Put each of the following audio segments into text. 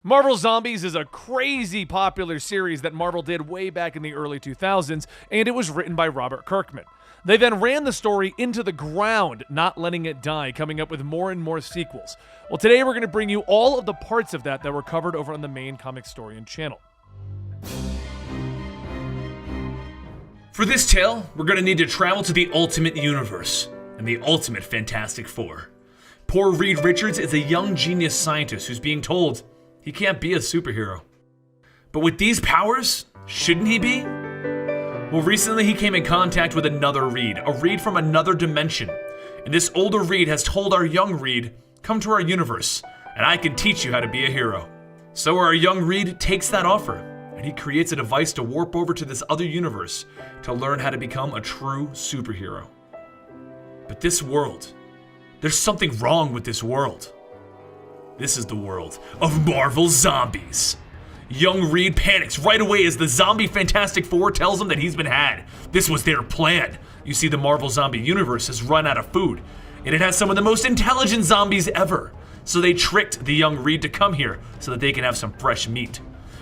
Marvel Zombies is a crazy popular series that Marvel did way back in the early 2000s, and it was written by Robert Kirkman. They then ran the story into the ground, not letting it die, coming up with more and more sequels. Well, today we're going to bring you all of the parts of that were covered over on the main Comicstorian channel. For this tale, we're going to need to travel to the Ultimate Universe and the Ultimate Fantastic Four. Poor Reed Richards is a young genius scientist who's being told he can't be a superhero. But with these powers, shouldn't he be? Well, recently he came in contact with another Reed, a Reed from another dimension. And this older Reed has told our young Reed, come to our universe, and I can teach you how to be a hero. So our young Reed takes that offer, and he creates a device to warp over to this other universe to learn how to become a true superhero. But this world, there's something wrong with this world. This is the world of Marvel Zombies. Young Reed panics right away as the zombie Fantastic Four tells him that he's been had. This was their plan. You see, the Marvel Zombie universe has run out of food, and it has some of the most intelligent zombies ever. So they tricked the young Reed to come here so that they can have some fresh meat.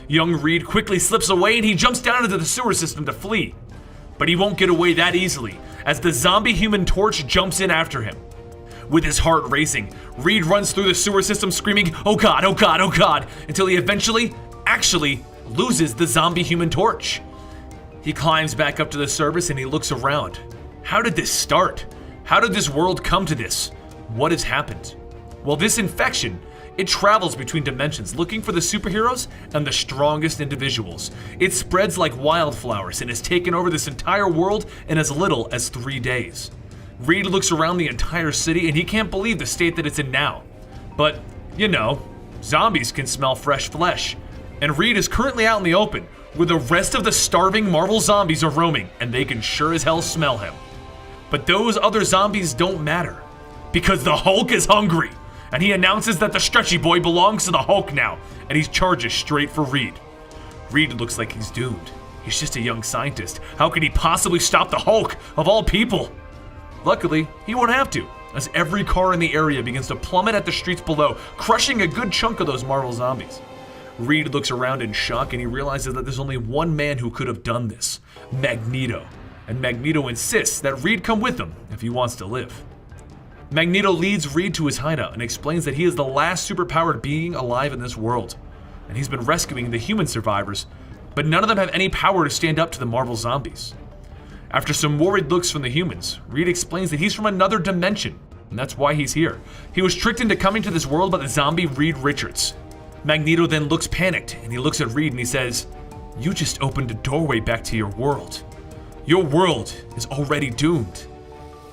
Young Reed quickly slips away and he jumps down into the sewer system to flee. But he won't get away that easily as the zombie Human Torch jumps in after him. With his heart racing, Reed runs through the sewer system screaming, "Oh God, oh God, oh God," until he eventually actually loses the zombie Human Torch. He climbs back up to the surface and he looks around. How did this start? How did this world come to this? What has happened? Well, this infection, it travels between dimensions looking for the superheroes and the strongest individuals. It spreads like wildflowers and has taken over this entire world in as little as 3 days. Reed looks around the entire city and he can't believe the state that it's in now. But, you know, zombies can smell fresh flesh. And Reed is currently out in the open, where the rest of the starving Marvel zombies are roaming, and they can sure as hell smell him. But those other zombies don't matter, because the Hulk is hungry, and he announces that the stretchy boy belongs to the Hulk now, and he charges straight for Reed. Reed looks like he's doomed. He's just a young scientist. How could he possibly stop the Hulk, of all people? Luckily, he won't have to, as every car in the area begins to plummet at the streets below, crushing a good chunk of those Marvel zombies. Reed looks around in shock and he realizes that there's only one man who could have done this, Magneto. And Magneto insists that Reed come with him if he wants to live. Magneto leads Reed to his hideout and explains that he is the last superpowered being alive in this world. And he's been rescuing the human survivors, but none of them have any power to stand up to the Marvel zombies. After some worried looks from the humans, Reed explains that he's from another dimension, and that's why he's here. He was tricked into coming to this world by the zombie Reed Richards. Magneto then looks panicked, and he looks at Reed and he says, "You just opened a doorway back to your world. Your world is already doomed."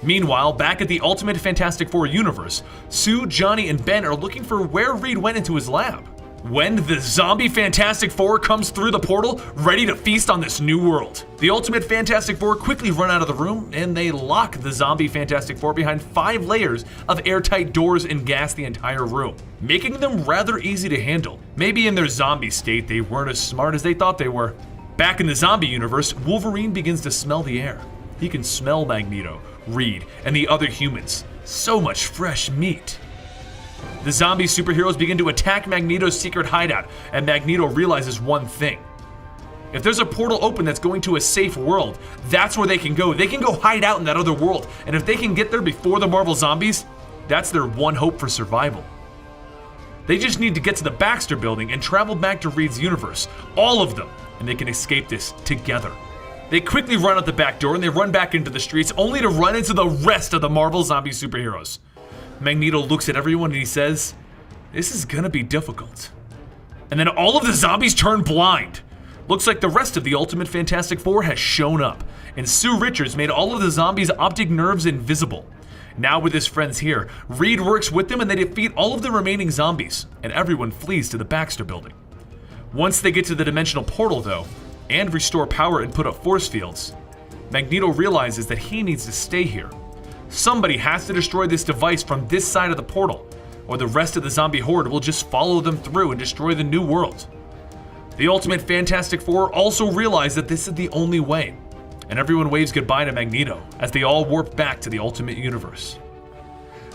Meanwhile, back at the Ultimate Fantastic Four universe, Sue, Johnny, and Ben are looking for where Reed went into his lab. When the zombie Fantastic Four comes through the portal, ready to feast on this new world. The Ultimate Fantastic Four quickly run out of the room, and they lock the zombie Fantastic Four behind 5 layers of airtight doors and gas the entire room, making them rather easy to handle. Maybe in their zombie state, they weren't as smart as they thought they were. Back in the zombie universe, Wolverine begins to smell the air. He can smell Magneto, Reed, and the other humans. So much fresh meat. The zombie superheroes begin to attack Magneto's secret hideout, and Magneto realizes one thing. If there's a portal open that's going to a safe world, that's where they can go. They can go hide out in that other world, and if they can get there before the Marvel zombies, that's their one hope for survival. They just need to get to the Baxter building and travel back to Reed's universe, all of them, and they can escape this together. They quickly run out the back door and they run back into the streets, only to run into the rest of the Marvel zombie superheroes. Magneto looks at everyone and he says, "This is gonna be difficult." And then all of the zombies turn blind. Looks like the rest of the Ultimate Fantastic Four has shown up, and Sue Richards made all of the zombies' optic nerves invisible. Now with his friends here, Reed works with them and they defeat all of the remaining zombies, and everyone flees to the Baxter building. Once they get to the dimensional portal though, and restore power and put up force fields, Magneto realizes that he needs to stay here. Somebody has to destroy this device from this side of the portal, or the rest of the zombie horde will just follow them through and destroy the new world. The Ultimate Fantastic Four also realize that this is the only way, and everyone waves goodbye to Magneto as they all warp back to the Ultimate Universe.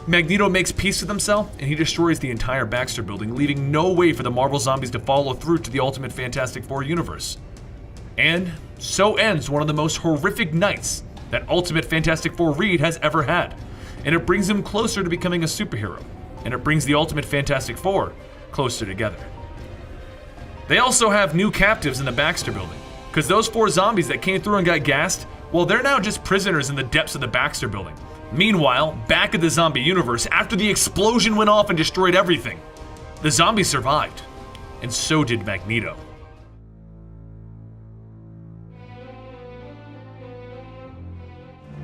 Magneto makes peace with himself, and he destroys the entire Baxter building, leaving no way for the Marvel Zombies to follow through to the Ultimate Fantastic Four universe. And so ends one of the most horrific nights that Ultimate Fantastic Four Reed has ever had, and it brings him closer to becoming a superhero, and it brings the Ultimate Fantastic Four closer together. They also have new captives in the Baxter building, because those 4 zombies that came through and got gassed, well, they're now just prisoners in the depths of the Baxter building. Meanwhile, back at the zombie universe, after the explosion went off and destroyed everything, the zombies survived, and so did Magneto.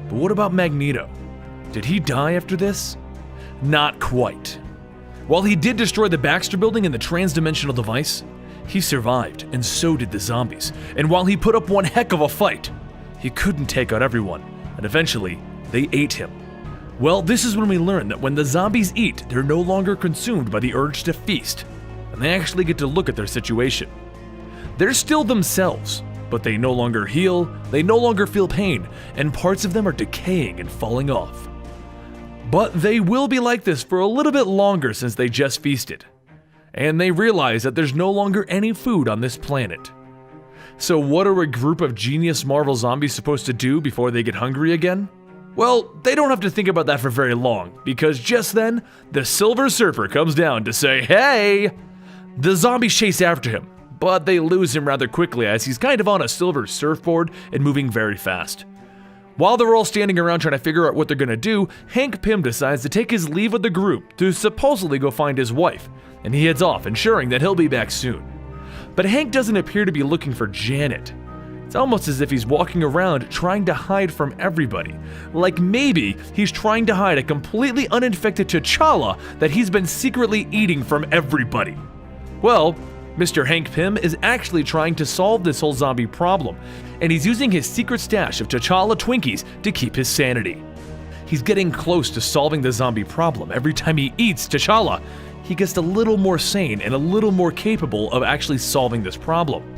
But what about Magneto? Did he die after this? Not quite. While he did destroy the Baxter building and the transdimensional device, he survived, and so did the zombies. And while he put up one heck of a fight, he couldn't take out everyone, and eventually, they ate him. Well, this is when we learn that when the zombies eat, they're no longer consumed by the urge to feast, and they actually get to look at their situation. They're still themselves, but they no longer heal, they no longer feel pain, and parts of them are decaying and falling off. But they will be like this for a little bit longer since they just feasted, and they realize that there's no longer any food on this planet. So what are a group of genius Marvel zombies supposed to do before they get hungry again? Well, they don't have to think about that for very long, because just then, the Silver Surfer comes down to say, hey! The zombies chase after him, but they lose him rather quickly as he's kind of on a silver surfboard and moving very fast. While they're all standing around trying to figure out what they're gonna do, Hank Pym decides to take his leave of the group to supposedly go find his wife, and he heads off, ensuring that he'll be back soon. But Hank doesn't appear to be looking for Janet. It's almost as if he's walking around trying to hide from everybody. Like maybe he's trying to hide a completely uninfected T'Challa that he's been secretly eating from everybody. Well, Mr. Hank Pym is actually trying to solve this whole zombie problem, and he's using his secret stash of T'Challa Twinkies to keep his sanity. He's getting close to solving the zombie problem. Every time he eats T'Challa, he gets a little more sane and a little more capable of actually solving this problem.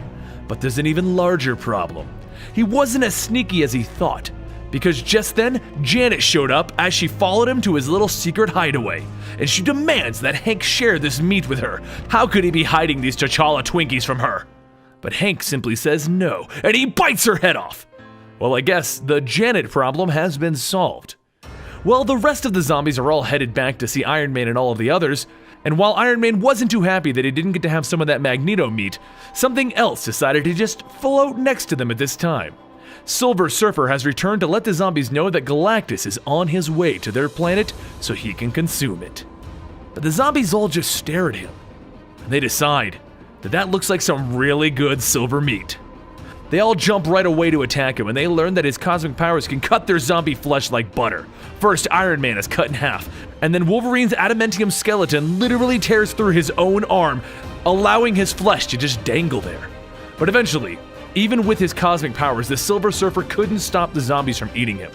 But there's an even larger problem. He wasn't as sneaky as he thought, because just then, Janet showed up as she followed him to his little secret hideaway, and she demands that Hank share this meat with her. How could he be hiding these T'Challa Twinkies from her? But Hank simply says no, and he bites her head off. Well, I guess the Janet problem has been solved. Well, the rest of the zombies are all headed back to see Iron Man and all of the others, and while Iron Man wasn't too happy that he didn't get to have some of that Magneto meat, something else decided to just float next to them at this time. Silver Surfer has returned to let the zombies know that Galactus is on his way to their planet so he can consume it. But the zombies all just stare at him, and they decide that that looks like some really good silver meat. They all jump right away to attack him, and they learn that his cosmic powers can cut their zombie flesh like butter. First, Iron Man is cut in half, and then Wolverine's adamantium skeleton literally tears through his own arm, allowing his flesh to just dangle there. But eventually, even with his cosmic powers, the Silver Surfer couldn't stop the zombies from eating him.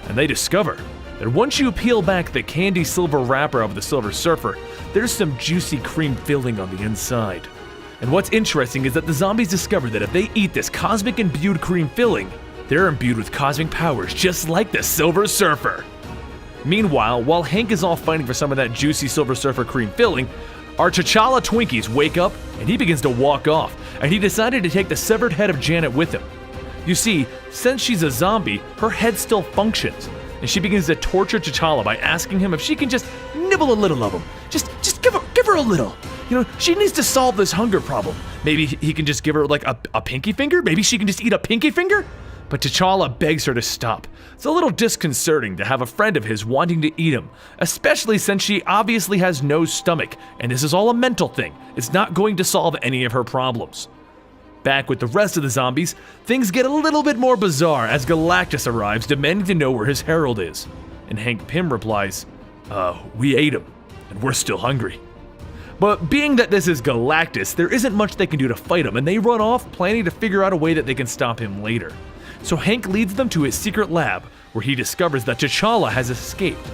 And they discover that once you peel back the candy silver wrapper of the Silver Surfer, there's some juicy cream filling on the inside. And what's interesting is that the zombies discover that if they eat this cosmic imbued cream filling, they're imbued with cosmic powers just like the Silver Surfer. Meanwhile, while Hank is all fighting for some of that juicy Silver Surfer cream filling, our T'Challa Twinkies wake up and he begins to walk off, and he decided to take the severed head of Janet with him. You see, since she's a zombie, her head still functions, and she begins to torture T'Challa by asking him if she can just nibble a little of him. Just give her a little. You know, she needs to solve this hunger problem. Maybe he can just give her like a pinky finger? Maybe she can just eat a pinky finger? But T'Challa begs her to stop. It's a little disconcerting to have a friend of his wanting to eat him, especially since she obviously has no stomach, and this is all a mental thing. It's not going to solve any of her problems. Back with the rest of the zombies, things get a little bit more bizarre as Galactus arrives demanding to know where his herald is. And Hank Pym replies, we ate him, and we're still hungry. But being that this is Galactus, there isn't much they can do to fight him, and they run off planning to figure out a way that they can stop him later. So Hank leads them to his secret lab, where he discovers that T'Challa has escaped.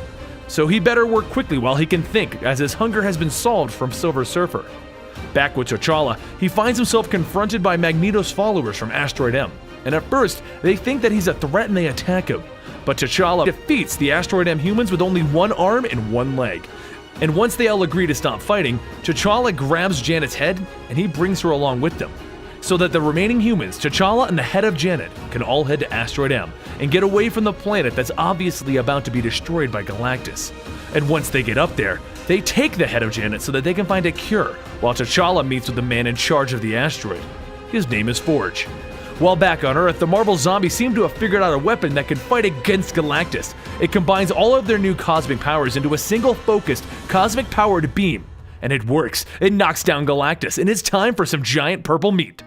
So he better work quickly while he can think, as his hunger has been solved from Silver Surfer. Back with T'Challa, he finds himself confronted by Magneto's followers from Asteroid M. And at first, they think that he's a threat and they attack him. But T'Challa defeats the Asteroid M humans with only one arm and one leg. And once they all agree to stop fighting, T'Challa grabs Janet's head and he brings her along with them, so that the remaining humans, T'Challa and the head of Janet, can all head to Asteroid M and get away from the planet that's obviously about to be destroyed by Galactus. And once they get up there, they take the head of Janet so that they can find a cure, while T'Challa meets with the man in charge of the asteroid. His name is Forge. While back on Earth, the Marvel zombies seem to have figured out a weapon that can fight against Galactus. It combines all of their new cosmic powers into a single focused, cosmic-powered beam. And it works. It knocks down Galactus, and it's time for some giant purple meat.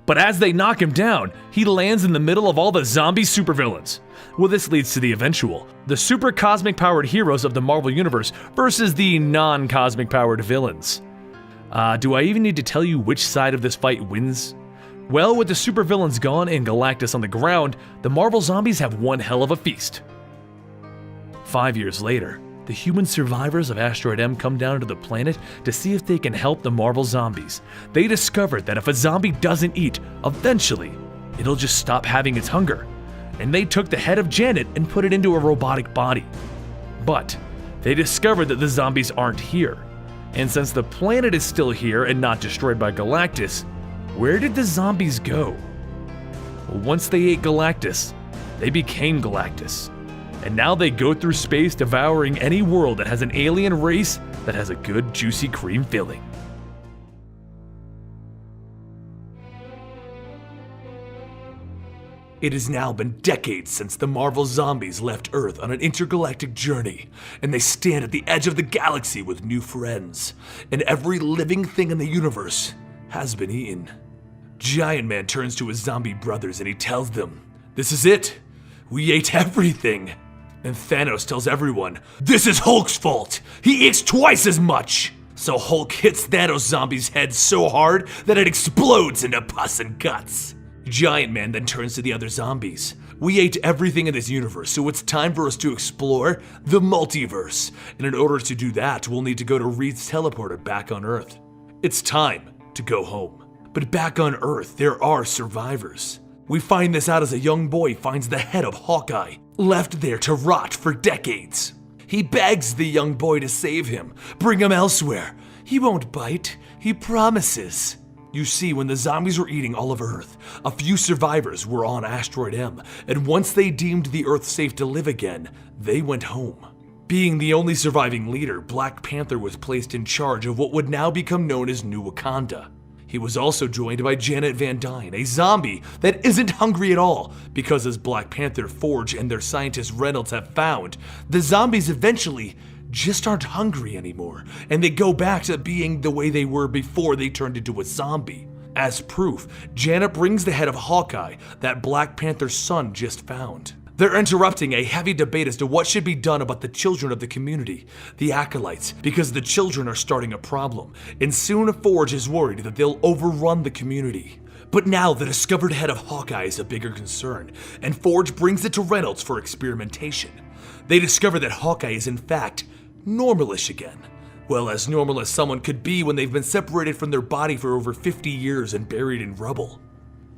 But as they knock him down, he lands in the middle of all the zombie supervillains. Well, this leads to the eventual. The super cosmic powered heroes of the Marvel Universe versus the non-cosmic powered villains. Do I even need to tell you which side of this fight wins? Well, with the supervillains gone and Galactus on the ground, the Marvel zombies have one hell of a feast. 5 years later, the human survivors of Asteroid M come down to the planet to see if they can help the Marvel zombies. They discovered that if a zombie doesn't eat, eventually, it'll just stop having its hunger. And they took the head of Janet and put it into a robotic body. But they discovered that the zombies aren't here. And since the planet is still here and not destroyed by Galactus, where did the zombies go? Well, once they ate Galactus, they became Galactus. And now they go through space devouring any world that has an alien race that has a good juicy cream filling. It has now been decades since the Marvel zombies left Earth on an intergalactic journey, and they stand at the edge of the galaxy with new friends, and every living thing in the universe has been eaten. Giant Man turns to his zombie brothers and he tells them, "This is it. We ate everything." And Thanos tells everyone, "This is Hulk's fault. He eats twice as much." So Hulk hits Thanos' zombie's head so hard that it explodes into pus and guts. Giant Man then turns to the other zombies. "We ate everything in this universe, so it's time for us to explore the multiverse. And in order to do that, we'll need to go to Reed's teleporter back on Earth. It's time to go home." But back on Earth, there are survivors. We find this out as a young boy finds the head of Hawkeye, left there to rot for decades. He begs the young boy to save him, bring him elsewhere. He won't bite, he promises. You see, when the zombies were eating all of Earth, a few survivors were on Asteroid M, and once they deemed the Earth safe to live again, they went home. Being the only surviving leader, Black Panther was placed in charge of what would now become known as New Wakanda. He was also joined by Janet Van Dyne, a zombie that isn't hungry at all, because as Black Panther, Forge, and their scientist Reynolds have found, the zombies eventually just aren't hungry anymore, and they go back to being the way they were before they turned into a zombie. As proof, Janet brings the head of Hawkeye that Black Panther's son just found. They're interrupting a heavy debate as to what should be done about the children of the community, the Acolytes, because the children are starting a problem, and soon Forge is worried that they'll overrun the community. But now the discovered head of Hawkeye is a bigger concern, and Forge brings it to Reynolds for experimentation. They discover that Hawkeye is in fact normalish again. Well, as normal as someone could be when they've been separated from their body for over 50 years and buried in rubble.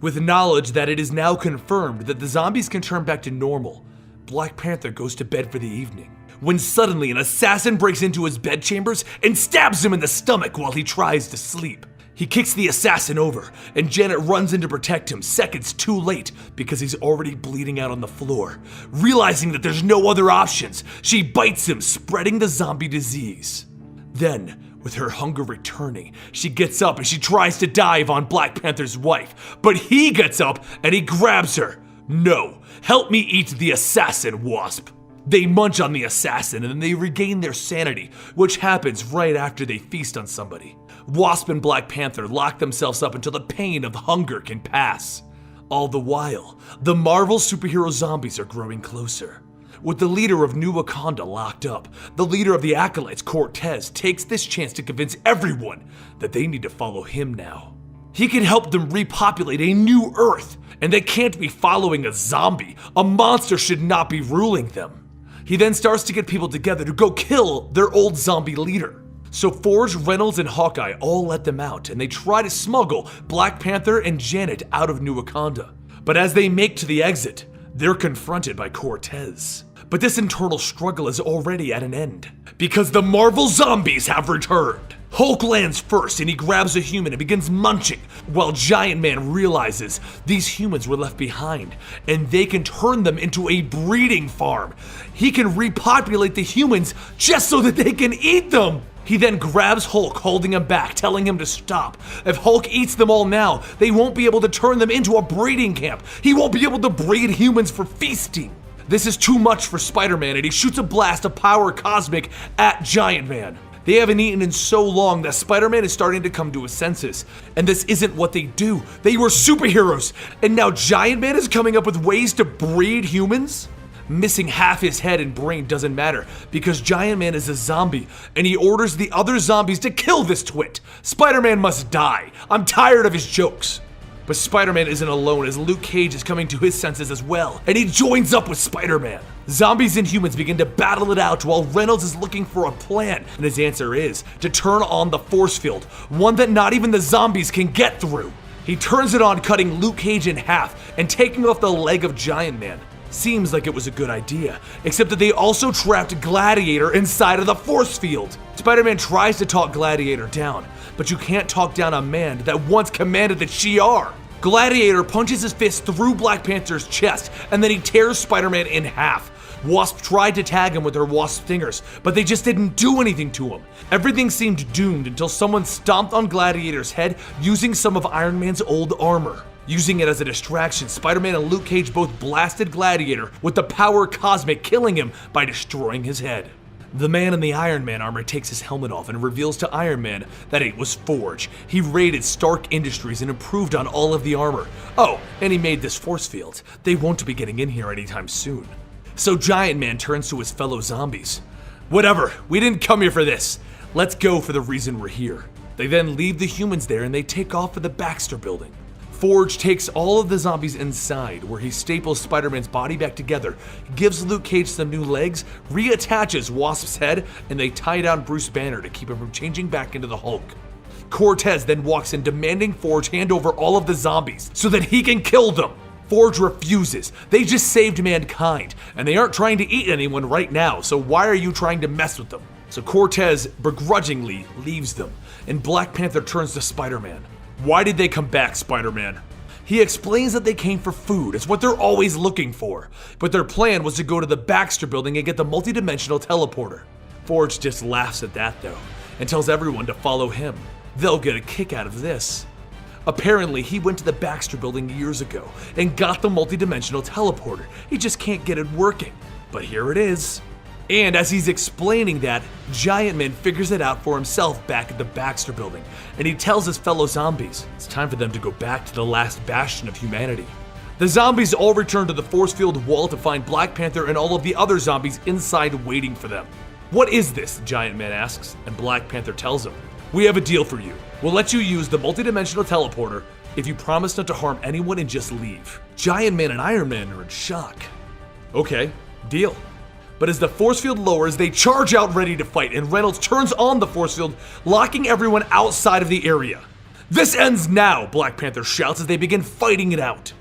With knowledge that it is now confirmed that the zombies can turn back to normal, Black Panther goes to bed for the evening, when suddenly an assassin breaks into his bedchambers and stabs him in the stomach while he tries to sleep. He kicks the assassin over, and Janet runs in to protect him seconds too late because he's already bleeding out on the floor. Realizing that there's no other options, she bites him, spreading the zombie disease. Then, with her hunger returning, she gets up and she tries to dive on Black Panther's wife, but he gets up and he grabs her. "No, help me eat the assassin, Wasp." They munch on the assassin and then they regain their sanity, which happens right after they feast on somebody. Wasp and Black Panther lock themselves up until the pain of hunger can pass. All the while, the Marvel superhero zombies are growing closer. With the leader of New Wakanda locked up, the leader of the Acolytes, Cortez, takes this chance to convince everyone that they need to follow him now. He can help them repopulate a new Earth, and they can't be following a zombie. A monster should not be ruling them. He then starts to get people together to go kill their old zombie leader. So Forge, Reynolds, and Hawkeye all let them out, and they try to smuggle Black Panther and Janet out of New Wakanda. But as they make to the exit, they're confronted by Cortez. But this internal struggle is already at an end, because the Marvel zombies have returned. Hulk lands first and he grabs a human and begins munching, while Giant Man realizes these humans were left behind and they can turn them into a breeding farm. He can repopulate the humans just so that they can eat them. He then grabs Hulk, holding him back, telling him to stop. If Hulk eats them all now, they won't be able to turn them into a breeding camp. He won't be able to breed humans for feasting. This is too much for Spider-Man, and he shoots a blast of power cosmic at Giant Man. They haven't eaten in so long that Spider-Man is starting to come to his senses. And this isn't what they do. They were superheroes, and now Giant Man is coming up with ways to breed humans? Missing half his head and brain doesn't matter, because Giant Man is a zombie, and he orders the other zombies to kill this twit. Spider-Man must die. I'm tired of his jokes. But Spider-Man isn't alone, as Luke Cage is coming to his senses as well, and he joins up with Spider-Man. Zombies and humans begin to battle it out while Reynolds is looking for a plan, and his answer is to turn on the force field, one that not even the zombies can get through. He turns it on, cutting Luke Cage in half and taking off the leg of Giant Man. Seems like it was a good idea, except that they also trapped Gladiator inside of the force field. Spider-Man tries to talk Gladiator down, but you can't talk down a man that once commanded the Shi'ar. Gladiator punches his fist through Black Panther's chest, and then he tears Spider-Man in half. Wasp tried to tag him with her wasp stingers, but they just didn't do anything to him. Everything seemed doomed until someone stomped on Gladiator's head using some of Iron Man's old armor. Using it as a distraction, Spider-Man and Luke Cage both blasted Gladiator with the power cosmic, killing him by destroying his head. The man in the Iron Man armor takes his helmet off and reveals to Iron Man that it was Forge. He raided Stark Industries and improved on all of the armor. Oh, and he made this force field. They won't be getting in here anytime soon. So Giant Man turns to his fellow zombies. Whatever, we didn't come here for this. Let's go for the reason we're here. They then leave the humans there and they take off for the Baxter building. Forge takes all of the zombies inside, where he staples Spider-Man's body back together, gives Luke Cage some new legs, reattaches Wasp's head, and they tie down Bruce Banner to keep him from changing back into the Hulk. Cortez then walks in, demanding Forge hand over all of the zombies so that he can kill them. Forge refuses. They just saved mankind, and they aren't trying to eat anyone right now, so why are you trying to mess with them? So Cortez begrudgingly leaves them, and Black Panther turns to Spider-Man. Why did they come back, Spider-Man? He explains that they came for food. It's what they're always looking for. But their plan was to go to the Baxter building and get the multidimensional teleporter. Forge just laughs at that though, and tells everyone to follow him. They'll get a kick out of this. Apparently, he went to the Baxter building years ago and got the multidimensional teleporter. He just can't get it working. But here it is. And as he's explaining that, Giant Man figures it out for himself back at the Baxter building, and he tells his fellow zombies it's time for them to go back to the last bastion of humanity. The zombies all return to the force field wall to find Black Panther and all of the other zombies inside waiting for them. What is this? Giant Man asks, and Black Panther tells him, we have a deal for you. We'll let you use the multidimensional teleporter if you promise not to harm anyone and just leave. Giant Man and Iron Man are in shock. Okay, deal. But as the force field lowers, they charge out ready to fight, and Reynolds turns on the force field, locking everyone outside of the area. This ends now, Black Panther shouts as they begin fighting it out.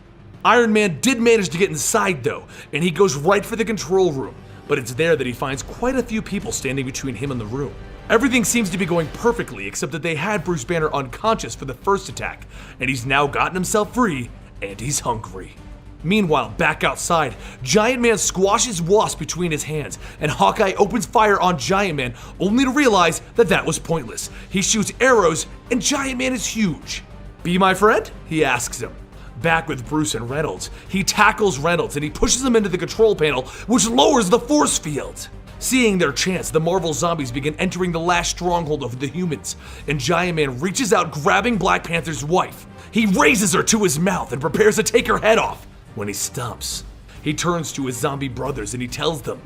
Iron Man did manage to get inside though, and he goes right for the control room, but it's there that he finds quite a few people standing between him and the room. Everything seems to be going perfectly, except that they had Bruce Banner unconscious for the first attack, and he's now gotten himself free, and he's hungry. Meanwhile, back outside, Giant Man squashes Wasp between his hands, and Hawkeye opens fire on Giant Man, only to realize that that was pointless. He shoots arrows, and Giant Man is huge. Be my friend? He asks him. Back with Bruce and Reynolds, he tackles Reynolds and he pushes him into the control panel, which lowers the force field. Seeing their chance, the Marvel zombies begin entering the last stronghold of the humans, and Giant Man reaches out, grabbing Black Panther's wife. He raises her to his mouth and prepares to take her head off. When he stops, he turns to his zombie brothers and he tells them,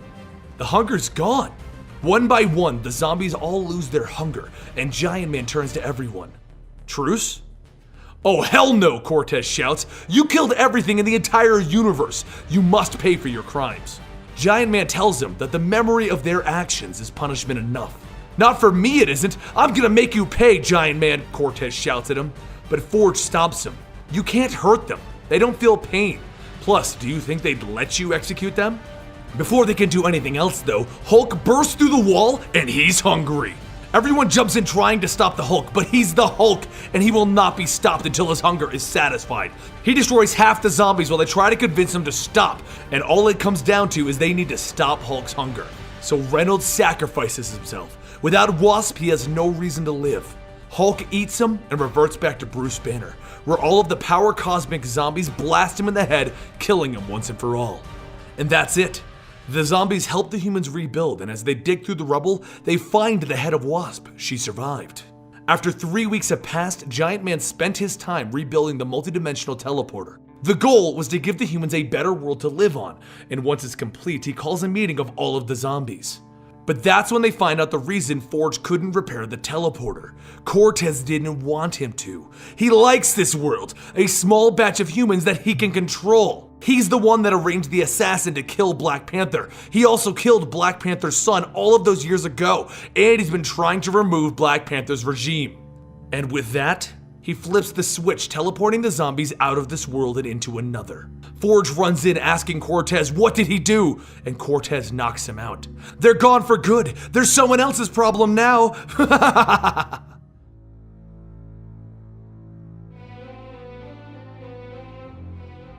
the hunger's gone. One by one, the zombies all lose their hunger, and Giant Man turns to everyone. Truce? Oh hell no, Cortez shouts. You killed everything in the entire universe. You must pay for your crimes. Giant Man tells him that the memory of their actions is punishment enough. Not for me it isn't. I'm gonna make you pay, Giant Man, Cortez shouts at him. But Forge stops him. You can't hurt them. They don't feel pain. Plus, do you think they'd let you execute them? Before they can do anything else though, Hulk bursts through the wall and he's hungry. Everyone jumps in trying to stop the Hulk, but he's the Hulk and he will not be stopped until his hunger is satisfied. He destroys half the zombies while they try to convince him to stop, and all it comes down to is they need to stop Hulk's hunger. So Reynolds sacrifices himself. Without Wasp, he has no reason to live. Hulk eats him and reverts back to Bruce Banner, where all of the power cosmic zombies blast him in the head, killing him once and for all. And that's it. The zombies help the humans rebuild, and as they dig through the rubble, they find the head of Wasp. She survived. After 3 weeks have passed, Giant Man spent his time rebuilding the multidimensional teleporter. The goal was to give the humans a better world to live on, and once it's complete, he calls a meeting of all of the zombies. But that's when they find out the reason Forge couldn't repair the teleporter. Cortez didn't want him to. He likes this world, a small batch of humans that he can control. He's the one that arranged the assassin to kill Black Panther. He also killed Black Panther's son all of those years ago, and he's been trying to remove Black Panther's regime. And with that, he flips the switch, teleporting the zombies out of this world and into another. Forge runs in asking Cortez what did he do, and Cortez knocks him out. They're gone for good. They're someone else's problem now.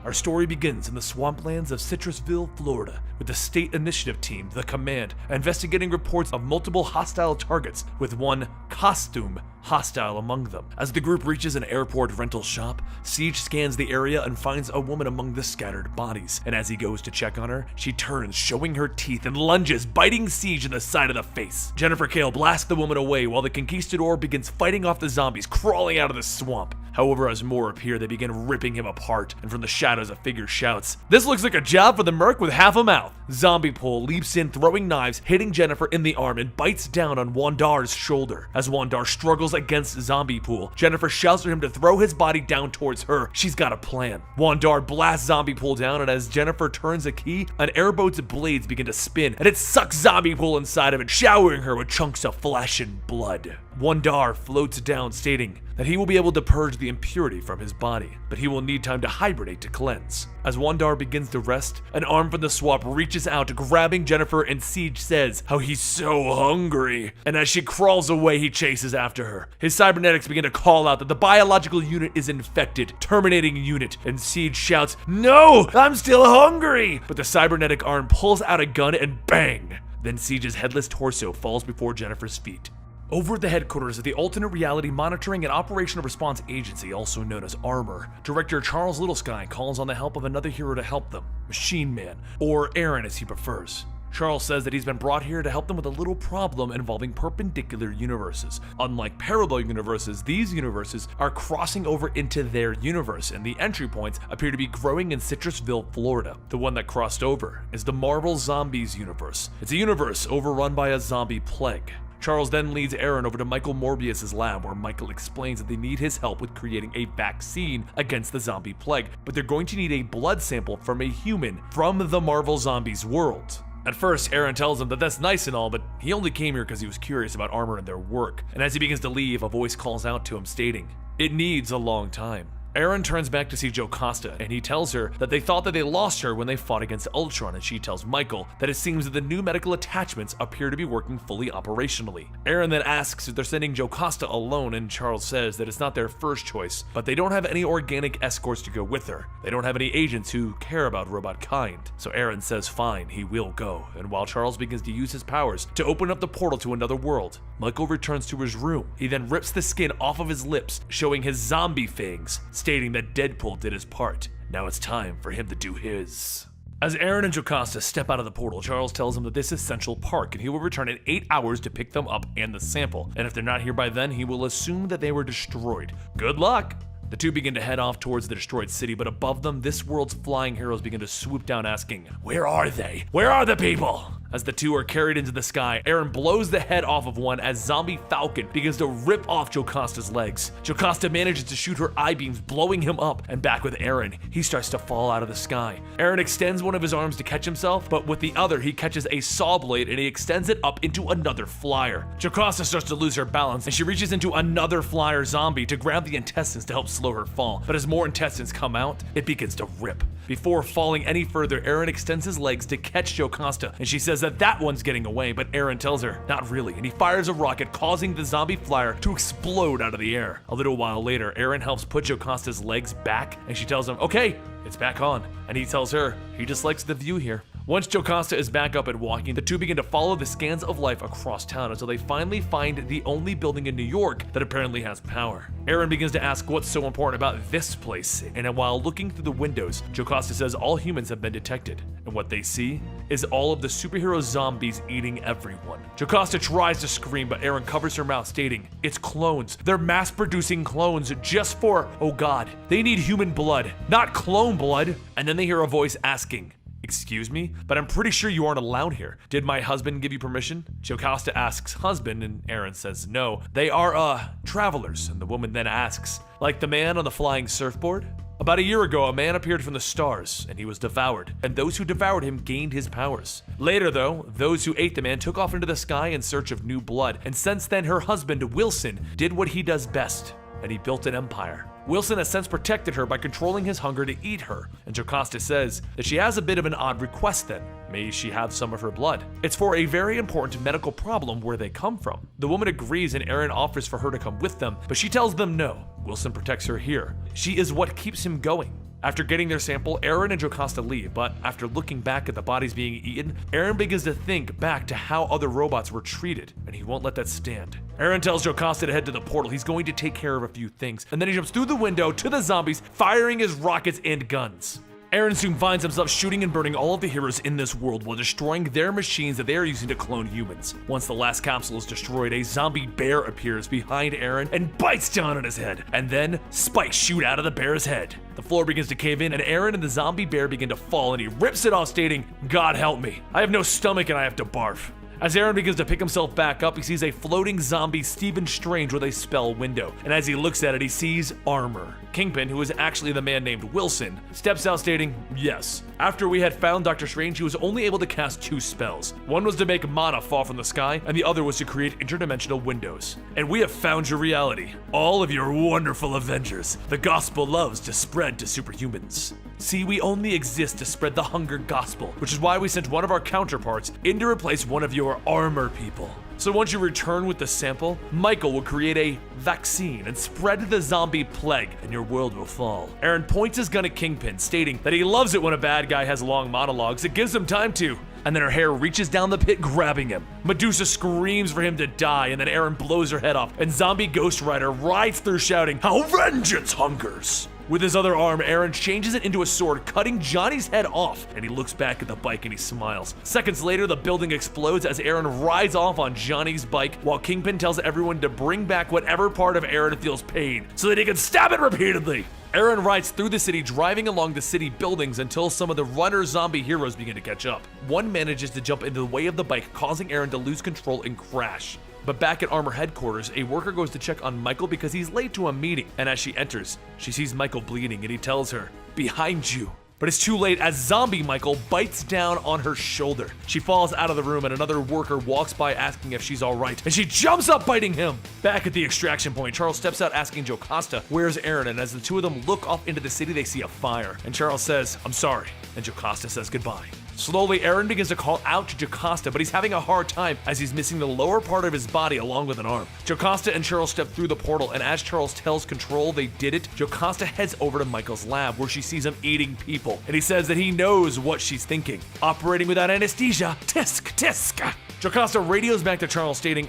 Our story begins in the swamplands of Citrusville, Florida, with the state initiative team, the Command, investigating reports of multiple hostile targets, with one costume hostile among them. As the group reaches an airport rental shop, Siege scans the area and finds a woman among the scattered bodies. And as he goes to check on her, she turns, showing her teeth, and lunges, biting Siege in the side of the face. Jennifer Kale blasts the woman away while the conquistador begins fighting off the zombies crawling out of the swamp. However, as more appear, they begin ripping him apart, and from the shadows a figure shouts, "This looks like a job for the merc with half a mouth." Zombie Pole leaps in, throwing knives, hitting Jennifer in the arm, and bites down on Wandar's shoulder. As Wandar struggles against Zombie Pool, Jennifer shouts for him to throw his body down towards her. She's got a plan. Wandar blasts Zombie Pool down, and as Jennifer turns a key, an airboat's blades begin to spin, and it sucks Zombie Pool inside of it, showering her with chunks of flesh and blood. Wandar floats down, stating that he will be able to purge the impurity from his body, but he will need time to hibernate to cleanse. As Wandar begins to rest, an arm from the swamp reaches out, grabbing Jennifer, and Siege says how he's so hungry. And as she crawls away, he chases after her. His cybernetics begin to call out that the biological unit is infected, terminating unit, and Siege shouts, "No, I'm still hungry!" But the cybernetic arm pulls out a gun and bang! Then Siege's headless torso falls before Jennifer's feet. Over at the headquarters of the Alternate Reality Monitoring and Operational Response Agency, also known as ARMOR, Director Charles Littlesky calls on the help of another hero to help them, Machine Man, or Aaron as he prefers. Charles says that he's been brought here to help them with a little problem involving perpendicular universes. Unlike parallel universes, these universes are crossing over into their universe, and the entry points appear to be growing in Citrusville, Florida. The one that crossed over is the Marvel Zombies universe. It's a universe overrun by a zombie plague. Charles then leads Aaron over to Michael Morbius's lab, where Michael explains that they need his help with creating a vaccine against the zombie plague, but they're going to need a blood sample from a human from the Marvel Zombies world. At first, Aaron tells him that that's nice and all, but he only came here because he was curious about ARMOR and their work. And as he begins to leave, a voice calls out to him stating, "It needs a long time." Aaron turns back to see Jocasta, and he tells her that they thought that they lost her when they fought against Ultron, and she tells Michael that it seems that the new medical attachments appear to be working fully operationally. Aaron then asks if they're sending Jocasta alone, and Charles says that it's not their first choice, but they don't have any organic escorts to go with her. They don't have any agents who care about robot kind. So Aaron says fine, he will go, and while Charles begins to use his powers to open up the portal to another world, Michael returns to his room. He then rips the skin off of his lips, showing his zombie fangs, stating that Deadpool did his part. Now it's time for him to do his. As Aaron and Jocasta step out of the portal, Charles tells them that this is Central Park, and he will return in 8 hours to pick them up and the sample. And if they're not here by then, he will assume that they were destroyed. Good luck! The two begin to head off towards the destroyed city, but above them, this world's flying heroes begin to swoop down asking, "Where are they? Where are the people?" As the two are carried into the sky, Aaron blows the head off of one as Zombie Falcon begins to rip off Jocasta's legs. Jocasta manages to shoot her eye beams, blowing him up, and back with Aaron, he starts to fall out of the sky. Aaron extends one of his arms to catch himself, but with the other, he catches a saw blade and he extends it up into another flyer. Jocasta starts to lose her balance, and she reaches into another flyer zombie to grab the intestines to help slow her fall. But as more intestines come out, it begins to rip. Before falling any further, Aaron extends his legs to catch Jocasta, and she says that one's getting away, but Aaron tells her, not really, and he fires a rocket, causing the zombie flyer to explode out of the air. A little while later, Aaron helps put Jocasta's legs back, and she tells him, okay, it's back on. And he tells her, he just likes the view here. Once Jocasta is back up and walking, the two begin to follow the scans of life across town until they finally find the only building in New York that apparently has power. Aaron begins to ask what's so important about this place, and while looking through the windows, Jocasta says all humans have been detected, and what they see is all of the superhero zombies eating everyone. Jocasta tries to scream, but Aaron covers her mouth, stating, it's clones. They're mass-producing clones just for, oh god, they need human blood, not clone blood. And then they hear a voice asking, excuse me, but I'm pretty sure you aren't allowed here. Did my husband give you permission? Jocasta asks husband, and Aaron says no. They are, travelers. And the woman then asks, like the man on the flying surfboard? About a year ago, a man appeared from the stars, and he was devoured, and those who devoured him gained his powers. Later, though, those who ate the man took off into the sky in search of new blood, and since then her husband, Wilson, did what he does best, and he built an empire. Wilson has since protected her by controlling his hunger to eat her, and Jocasta says that she has a bit of an odd request then. May she have some of her blood? It's for a very important medical problem where they come from. The woman agrees and Aaron offers for her to come with them, but she tells them no. Wilson protects her here. She is what keeps him going. After getting their sample, Aaron and Jocasta leave, but after looking back at the bodies being eaten, Aaron begins to think back to how other robots were treated, and he won't let that stand. Aaron tells Jocasta to head to the portal. He's going to take care of a few things, and then he jumps through the window to the zombies, firing his rockets and guns. Aaron soon finds himself shooting and burning all of the heroes in this world while destroying their machines that they are using to clone humans. Once the last capsule is destroyed, a zombie bear appears behind Aaron and bites down on his head, and then spikes shoot out of the bear's head. The floor begins to cave in, and Aaron and the zombie bear begin to fall, and he rips it off, stating, God help me, I have no stomach and I have to barf. As Aaron begins to pick himself back up, he sees a floating zombie Stephen Strange with a spell window, and as he looks at it, he sees armor. Kingpin, who is actually the man named Wilson, steps out stating, yes. After we had found Dr. Strange, he was only able to cast 2 spells. One was to make mana fall from the sky, and the other was to create interdimensional windows. And we have found your reality, all of your wonderful Avengers. The gospel loves to spread to superhumans. See, we only exist to spread the hunger gospel, which is why we sent one of our counterparts in to replace one of your armor people. So once you return with the sample, Michael will create a vaccine and spread the zombie plague, and your world will fall. Aaron points his gun at Kingpin, stating that he loves it when a bad guy has long monologues. It gives him time to. And then her hair reaches down the pit, grabbing him. Medusa screams for him to die, and then Aaron blows her head off, and zombie Ghost Rider rides through shouting, how vengeance hungers! With his other arm, Aaron changes it into a sword, cutting Johnny's head off, and he looks back at the bike and he smiles. Seconds later, the building explodes as Aaron rides off on Johnny's bike, while Kingpin tells everyone to bring back whatever part of Aaron feels pain, so that he can stab it repeatedly. Aaron rides through the city, driving along the city buildings until some of the runner zombie heroes begin to catch up. One manages to jump into the way of the bike, causing Aaron to lose control and crash. But back at Armor headquarters, a worker goes to check on Michael because he's late to a meeting, and as she enters, she sees Michael bleeding and he tells her, behind you. But it's too late as zombie Michael bites down on her shoulder. She falls out of the room and another worker walks by asking if she's alright, and she jumps up biting him. Back at the extraction point, Charles steps out asking Jocasta, where's Aaron? And as the two of them look off into the city, they see a fire. And Charles says, I'm sorry. And Jocasta says goodbye. Slowly, Aaron begins to call out to Jocasta, but he's having a hard time as he's missing the lower part of his body along with an arm. Jocasta and Charles step through the portal, and as Charles tells Control they did it, Jocasta heads over to Michael's lab where she sees him eating people, and he says that he knows what she's thinking. Operating without anesthesia, tisk, tisk. Jocasta radios back to Charles stating,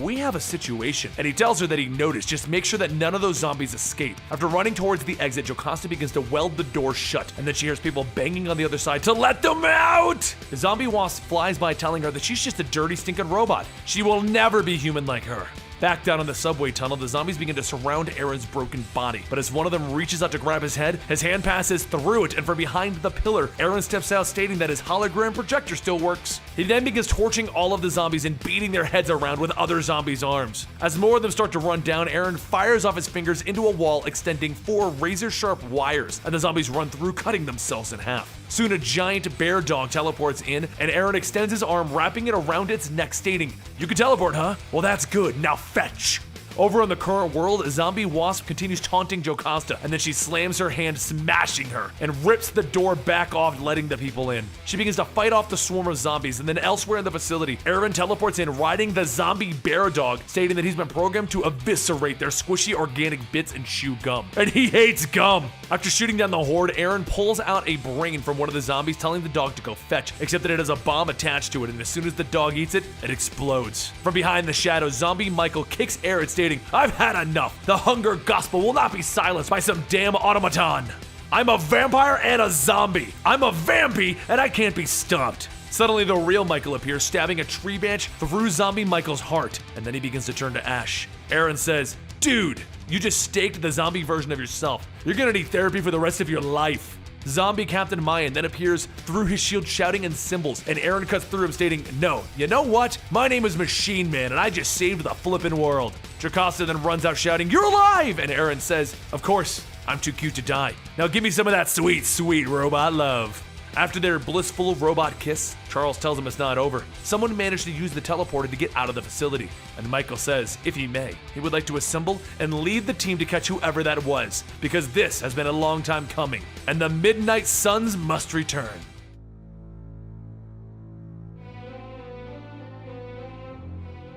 we have a situation. And he tells her that he noticed, just make sure that none of those zombies escape. After running towards the exit, Jocasta begins to weld the door shut, and then she hears people banging on the other side to let them out! The zombie wasp flies by telling her that she's just a dirty, stinking robot. She will never be human like her. Back down in the subway tunnel, the zombies begin to surround Aaron's broken body. But as one of them reaches out to grab his head, his hand passes through it, and from behind the pillar, Aaron steps out stating that his hologram projector still works. He then begins torching all of the zombies and beating their heads around with other zombies' arms. As more of them start to run down, Aaron fires off his fingers into a wall extending 4 razor-sharp wires, and the zombies run through, cutting themselves in half. Soon a giant bear dog teleports in, and Aaron extends his arm, wrapping it around its neck, stating, "You can teleport, huh? Well, that's good. Now fetch." Over in the current world, Zombie Wasp continues taunting Jocasta, and then she slams her hand, smashing her, and rips the door back off, letting the people in. She begins to fight off the swarm of zombies, and then elsewhere in the facility, Aaron teleports in, riding the zombie bear dog, stating that he's been programmed to eviscerate their squishy organic bits and chew gum. And he hates gum! After shooting down the horde, Aaron pulls out a brain from one of the zombies, telling the dog to go fetch, except that it has a bomb attached to it, and as soon as the dog eats it, it explodes. From behind the shadows, Zombie Michael kicks Aaron, stating, "I've had enough. The hunger gospel will not be silenced by some damn automaton. I'm a vampire and a zombie. I'm a vampy and I can't be stopped." Suddenly, the real Michael appears, stabbing a tree branch through Zombie Michael's heart, and then he begins to turn to ash. Aaron says, "Dude, you just staked the zombie version of yourself. You're gonna need therapy for the rest of your life." Zombie Captain Mayan then appears through his shield, shouting in symbols, and Aaron cuts through him, stating, "No, you know what? My name is Machine Man, and I just saved the flippin' world." Jocasta then runs out shouting, "You're alive!" And Aaron says, "Of course, I'm too cute to die. Now give me some of that sweet, sweet robot love." After their blissful robot kiss, Charles tells him it's not over. Someone managed to use the teleporter to get out of the facility, and Michael says, if he may, he would like to assemble and lead the team to catch whoever that was, because this has been a long time coming, and the Midnight Suns must return.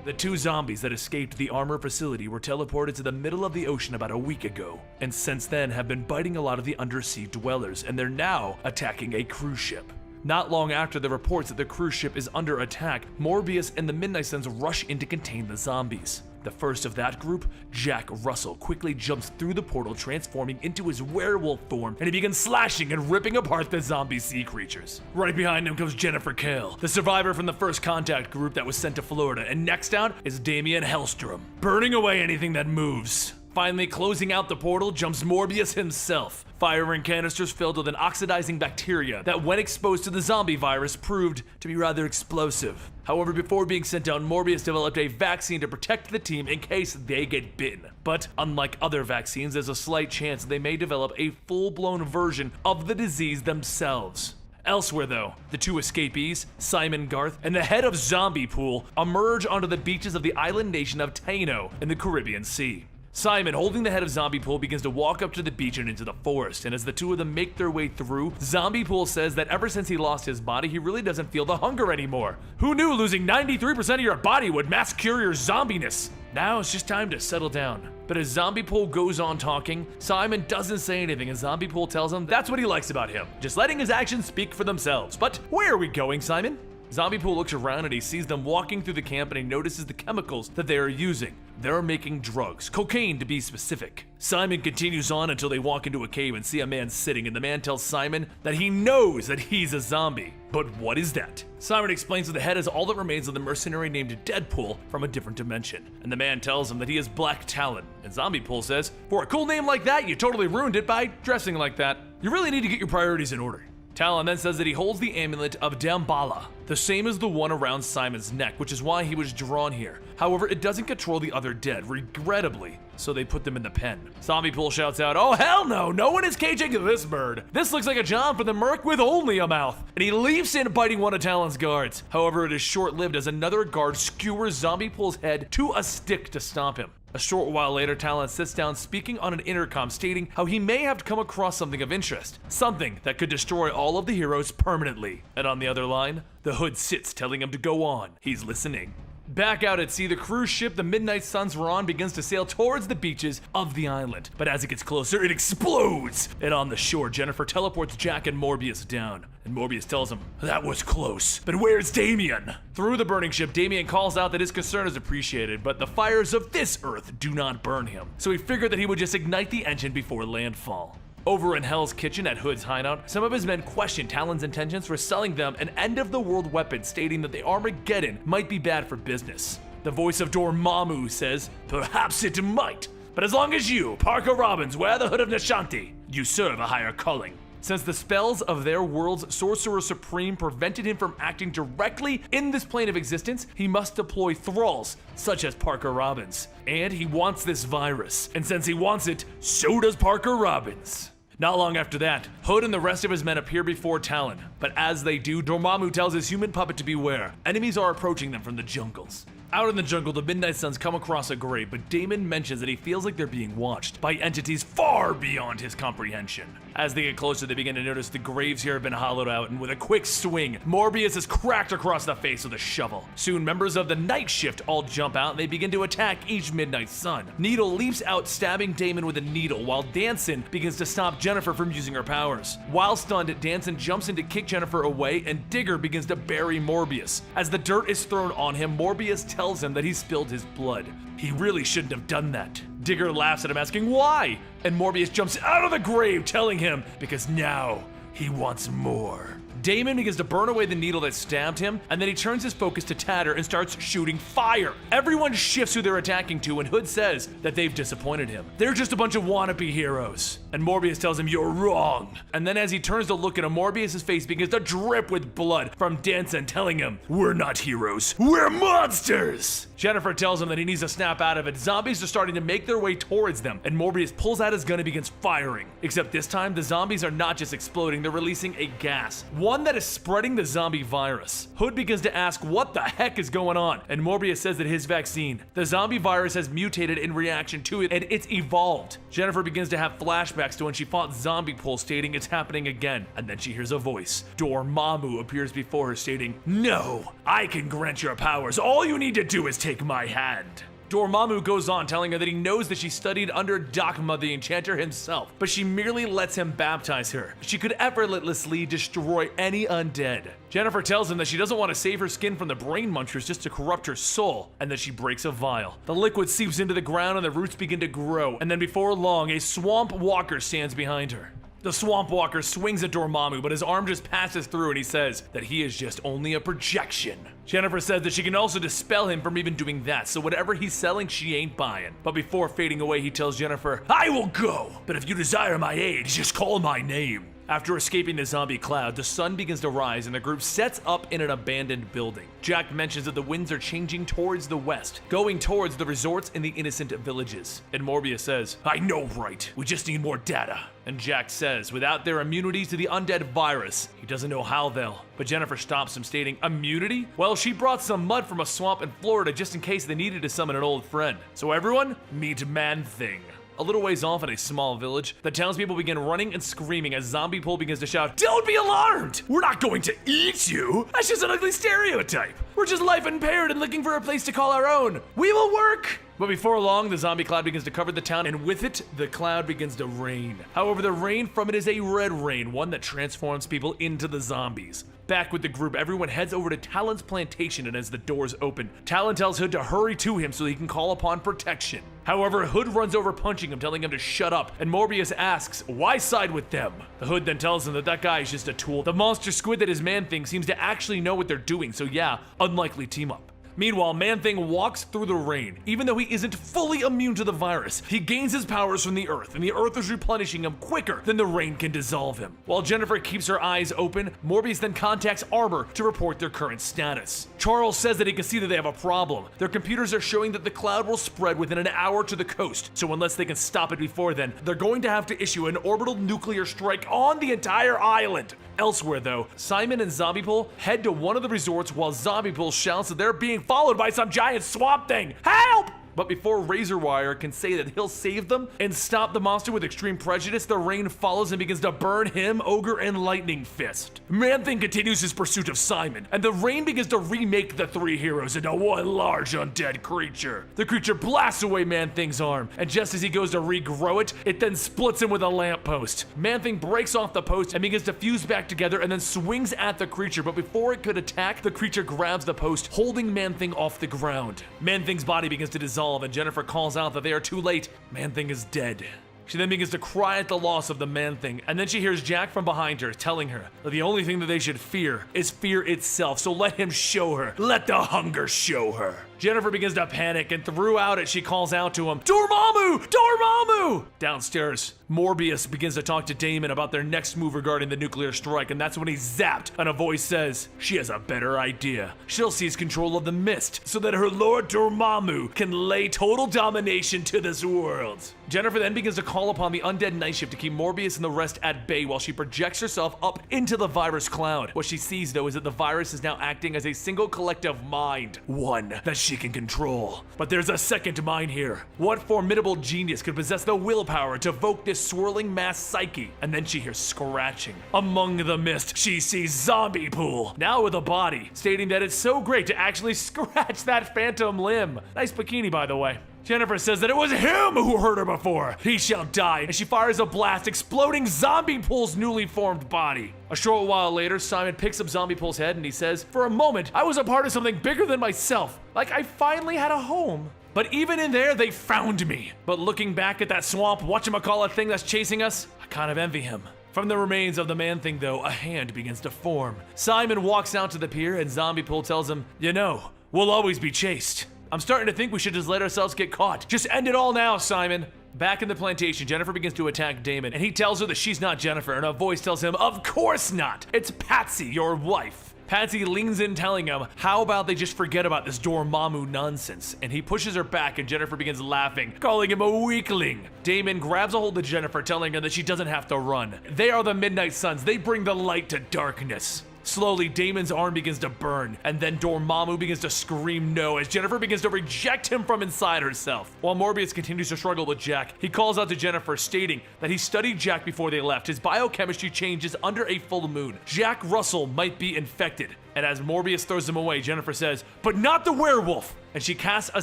The 2 zombies that escaped the armor facility were teleported to the middle of the ocean about a week ago, and since then have been biting a lot of the undersea dwellers, and they're now attacking a cruise ship. Not long after the reports that the cruise ship is under attack, Morbius and the Midnight Suns rush in to contain the zombies. The first of that group, Jack Russell, quickly jumps through the portal, transforming into his werewolf form, and he begins slashing and ripping apart the zombie sea creatures. Right behind him comes Jennifer Kale, the survivor from the first contact group that was sent to Florida, and next out is Damian Hellstrom, burning away anything that moves. Finally, closing out the portal jumps Morbius himself, firing canisters filled with an oxidizing bacteria that, when exposed to the zombie virus, proved to be rather explosive. However, before being sent down, Morbius developed a vaccine to protect the team in case they get bitten. But unlike other vaccines, there's a slight chance they may develop a full-blown version of the disease themselves. Elsewhere though, the 2 escapees, Simon Garth and the head of Zombie Pool, emerge onto the beaches of the island nation of Taino in the Caribbean Sea. Simon, holding the head of Zombie Pool, begins to walk up to the beach and into the forest, and as the 2 of them make their way through, Zombie Pool says that ever since he lost his body, he really doesn't feel the hunger anymore. Who knew losing 93% of your body would mass cure your zombiness? Now it's just time to settle down. But as Zombie Pool goes on talking, Simon doesn't say anything, and Zombie Pool tells him that's what he likes about him, just letting his actions speak for themselves. But where are we going, Simon? Zombie Pool looks around and he sees them walking through the camp, and he notices the chemicals that they are using. They're making drugs, cocaine to be specific. Simon continues on until they walk into a cave and see a man sitting, and the man tells Simon that he knows that he's a zombie. But what is that? Simon explains that the head is all that remains of the mercenary named Deadpool from a different dimension, and the man tells him that he is Black Talon, and Zombie Pool says, "For a cool name like that, you totally ruined it by dressing like that. You really need to get your priorities in order." Talon then says that he holds the amulet of Damballa, the same as the one around Simon's neck, which is why he was drawn here. However, it doesn't control the other dead, regrettably, so they put them in the pen. Zombie Pool shouts out, "Oh hell no, no one is caging this bird. This looks like a job for the merc with only a mouth." And he leaps in, biting one of Talon's guards. However, it is short-lived as another guard skewers Zombie Pool's head to a stick to stop him. A short while later, Talon sits down speaking on an intercom, stating how he may have come across something of interest, something that could destroy all of the heroes permanently. And on the other line, the Hood sits telling him to go on. He's listening. Back out at sea, the cruise ship the Midnight Suns were on begins to sail towards the beaches of the island. But as it gets closer, it explodes! And on the shore, Jennifer teleports Jack and Morbius down. And Morbius tells him, "That was close, but where's Damian?" Through the burning ship, Damian calls out that his concern is appreciated, but the fires of this Earth do not burn him. So he figured that he would just ignite the engine before landfall. Over in Hell's Kitchen at Hood's hideout, some of his men questioned Talon's intentions for selling them an end-of-the-world weapon, stating that the Armageddon might be bad for business. The voice of Dormammu says, "Perhaps it might, but as long as you, Parker Robbins, wear the hood of Nishanti, you serve a higher calling." Since the spells of their world's Sorcerer Supreme prevented him from acting directly in this plane of existence, he must deploy thralls, such as Parker Robbins. And he wants this virus, and since he wants it, so does Parker Robbins. Not long after that, Hood and the rest of his men appear before Talon, but as they do, Dormammu tells his human puppet to beware. Enemies are approaching them from the jungles. Out in the jungle, the Midnight Suns come across a grave, but Damon mentions that he feels like they're being watched by entities far beyond his comprehension. As they get closer, they begin to notice the graves here have been hollowed out, and with a quick swing, Morbius is cracked across the face with a shovel. Soon, members of the Night Shift all jump out, and they begin to attack each Midnight Sun. Needle leaps out, stabbing Damon with a needle, while Danson begins to stop Jennifer from using her powers. While stunned, Danson jumps in to kick Jennifer away, and Digger begins to bury Morbius. As the dirt is thrown on him, Morbius tells him that he spilled his blood. He really shouldn't have done that. Digger laughs at him, asking why, and Morbius jumps out of the grave, telling him because now he wants more. Damon begins to burn away the needle that stabbed him, and then he turns his focus to Tatter and starts shooting fire. Everyone shifts who they're attacking to, and Hood says that they've disappointed him. They're just a bunch of wannabe heroes. And Morbius tells him, "You're wrong." And then as he turns to look at him, Morbius' face begins to drip with blood from Danson, telling him, "We're not heroes, we're monsters." Jennifer tells him that he needs to snap out of it. Zombies are starting to make their way towards them, and Morbius pulls out his gun and begins firing. Except this time, the zombies are not just exploding, they're releasing a gas. One that is spreading the zombie virus. Hood begins to ask what the heck is going on, and Morbius says that his vaccine, the zombie virus, has mutated in reaction to it, and it's evolved. Jennifer begins to have flashbacks to when she fought Zombie Pool, stating it's happening again, and then she hears a voice. Dormammu appears before her, stating, "No, I can grant your powers. All you need to do is take my hand." Dormammu goes on, telling her that he knows that she studied under Dogma the Enchanter himself, but she merely lets him baptize her. She could effortlessly destroy any undead. Jennifer tells him that she doesn't want to save her skin from the brain munchers just to corrupt her soul, and that she breaks a vial. The liquid seeps into the ground and the roots begin to grow, and then before long, a swamp walker stands behind her. The Swamp Walker swings at Dormammu, but his arm just passes through and he says that he is just only a projection. Jennifer says that she can also dispel him from even doing that, so whatever he's selling, she ain't buying. But before fading away, he tells Jennifer, "I will go, but if you desire my aid, just call my name." After escaping the zombie cloud, the sun begins to rise and the group sets up in an abandoned building. Jack mentions that the winds are changing towards the west, going towards the resorts and the innocent villages. And Morbius says, "I know, right? We just need more data." And Jack says, without their immunity to the undead virus, he doesn't know how they'll. But Jennifer stops him, stating, "Immunity? Well, she brought some mud from a swamp in Florida just in case they needed to summon an old friend. So everyone, meet Man-Thing." A little ways off in a small village, the townspeople begin running and screaming as Zombie Pool begins to shout, "Don't be alarmed! We're not going to eat you! That's just an ugly stereotype! We're just life impaired and looking for a place to call our own! We will work!" But before long, the zombie cloud begins to cover the town, and with it, the cloud begins to rain. However, the rain from it is a red rain, one that transforms people into the zombies. Back with the group, everyone heads over to Talon's plantation, and as the doors open, Talon tells Hood to hurry to him so he can call upon protection. However, Hood runs over punching him, telling him to shut up, and Morbius asks, why side with them? The Hood then tells him that that guy is just a tool. The monster squid that is Man-Thing seems to actually know what they're doing, so yeah, unlikely team up. Meanwhile, Man-Thing walks through the rain. Even though he isn't fully immune to the virus, he gains his powers from the earth, and the earth is replenishing him quicker than the rain can dissolve him. While Jennifer keeps her eyes open, Morbius then contacts Arbor to report their current status. Charles says that he can see that they have a problem. Their computers are showing that the cloud will spread within an hour to the coast, so unless they can stop it before then, they're going to have to issue an orbital nuclear strike on the entire island. Elsewhere though, Simon and Zombiepool head to one of the resorts while Zombiepool shouts that they're being followed by some giant swamp thing. Help! But before Razorwire can say that he'll save them and stop the monster with extreme prejudice, the rain follows and begins to burn him, Ogre, and Lightning Fist. Man-Thing continues his pursuit of Simon, and the rain begins to remake the three heroes into one large undead creature. The creature blasts away Man-Thing's arm, and just as he goes to regrow it, it then splits him with a lamppost. Man-Thing breaks off the post and begins to fuse back together and then swings at the creature, but before it could attack, the creature grabs the post, holding Man-Thing off the ground. Man-Thing's body begins to dissolve, and Jennifer calls out that they are too late. Man-Thing is dead. She then begins to cry at the loss of the Man-Thing, and then she hears Jack from behind her telling her that the only thing that they should fear is fear itself, so let him show her. Let the hunger show her. Jennifer begins to panic, and throughout it, she calls out to him, Dormammu! Dormammu! Downstairs, Morbius begins to talk to Damon about their next move regarding the nuclear strike, and that's when he's zapped, and a voice says, she has a better idea. She'll seize control of the mist, so that her Lord Dormammu can lay total domination to this world. Jennifer then begins to call upon the undead night shift to keep Morbius and the rest at bay while she projects herself up into the virus cloud. What she sees, though, is that the virus is now acting as a single collective mind, one that she can control. But there's a second mind here. What formidable genius could possess the willpower to evoke this swirling mass psyche? And then she hears scratching. Among the mist, she sees Zombie Pool, now with a body, stating that it's so great to actually scratch that phantom limb. Nice bikini, by the way. Jennifer says that it was him who hurt her before. He shall die, and she fires a blast, exploding Zombie Pool's newly formed body. A short while later, Simon picks up Zombie Pool's head and he says, for a moment, I was a part of something bigger than myself. Like I finally had a home. But even in there, they found me. But looking back at that swamp, whatchamacallit thing that's chasing us, I kind of envy him. From the remains of the Man-Thing, though, a hand begins to form. Simon walks out to the pier and Zombie Pool tells him, you know, we'll always be chased. I'm starting to think we should just let ourselves get caught. Just end it all now, Simon. Back in the plantation, Jennifer begins to attack Damon, and he tells her that she's not Jennifer, and a voice tells him, of course not. It's Patsy, your wife. Patsy leans in telling him, how about they just forget about this Dormammu nonsense? And he pushes her back and Jennifer begins laughing, calling him a weakling. Damon grabs a hold of Jennifer, telling her that she doesn't have to run. They are the Midnight Suns. They bring the light to darkness. Slowly, Damon's arm begins to burn, and then Dormammu begins to scream no as Jennifer begins to reject him from inside herself. While Morbius continues to struggle with Jack, he calls out to Jennifer, stating that he studied Jack before they left. His biochemistry changes under a full moon. Jack Russell might be infected. And as Morbius throws him away, Jennifer says, but not the werewolf! And she casts a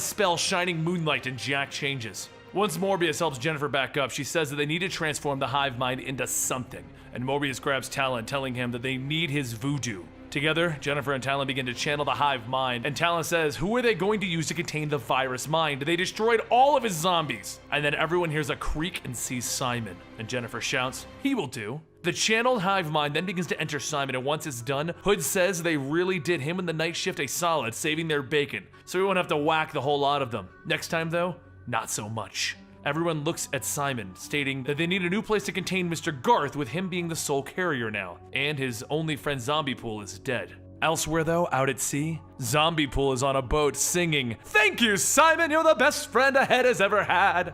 spell, shining moonlight, and Jack changes. Once Morbius helps Jennifer back up, she says that they need to transform the hive mind into something. And Morbius grabs Talon, telling him that they need his voodoo. Together, Jennifer and Talon begin to channel the hive mind, and Talon says, who are they going to use to contain the virus mind? They destroyed all of his zombies. And then everyone hears a creak and sees Simon. And Jennifer shouts, he will do. The channeled hive mind then begins to enter Simon, and once it's done, Hood says they really did him and the night shift a solid, saving their bacon. So we won't have to whack the whole lot of them. Next time though, not so much. Everyone looks at Simon, stating that they need a new place to contain Mr. Garth, with him being the sole carrier now, and his only friend Zombie Pool is dead. Elsewhere though, out at sea, Zombie Pool is on a boat singing, thank you, Simon, you're the best friend a head has ever had.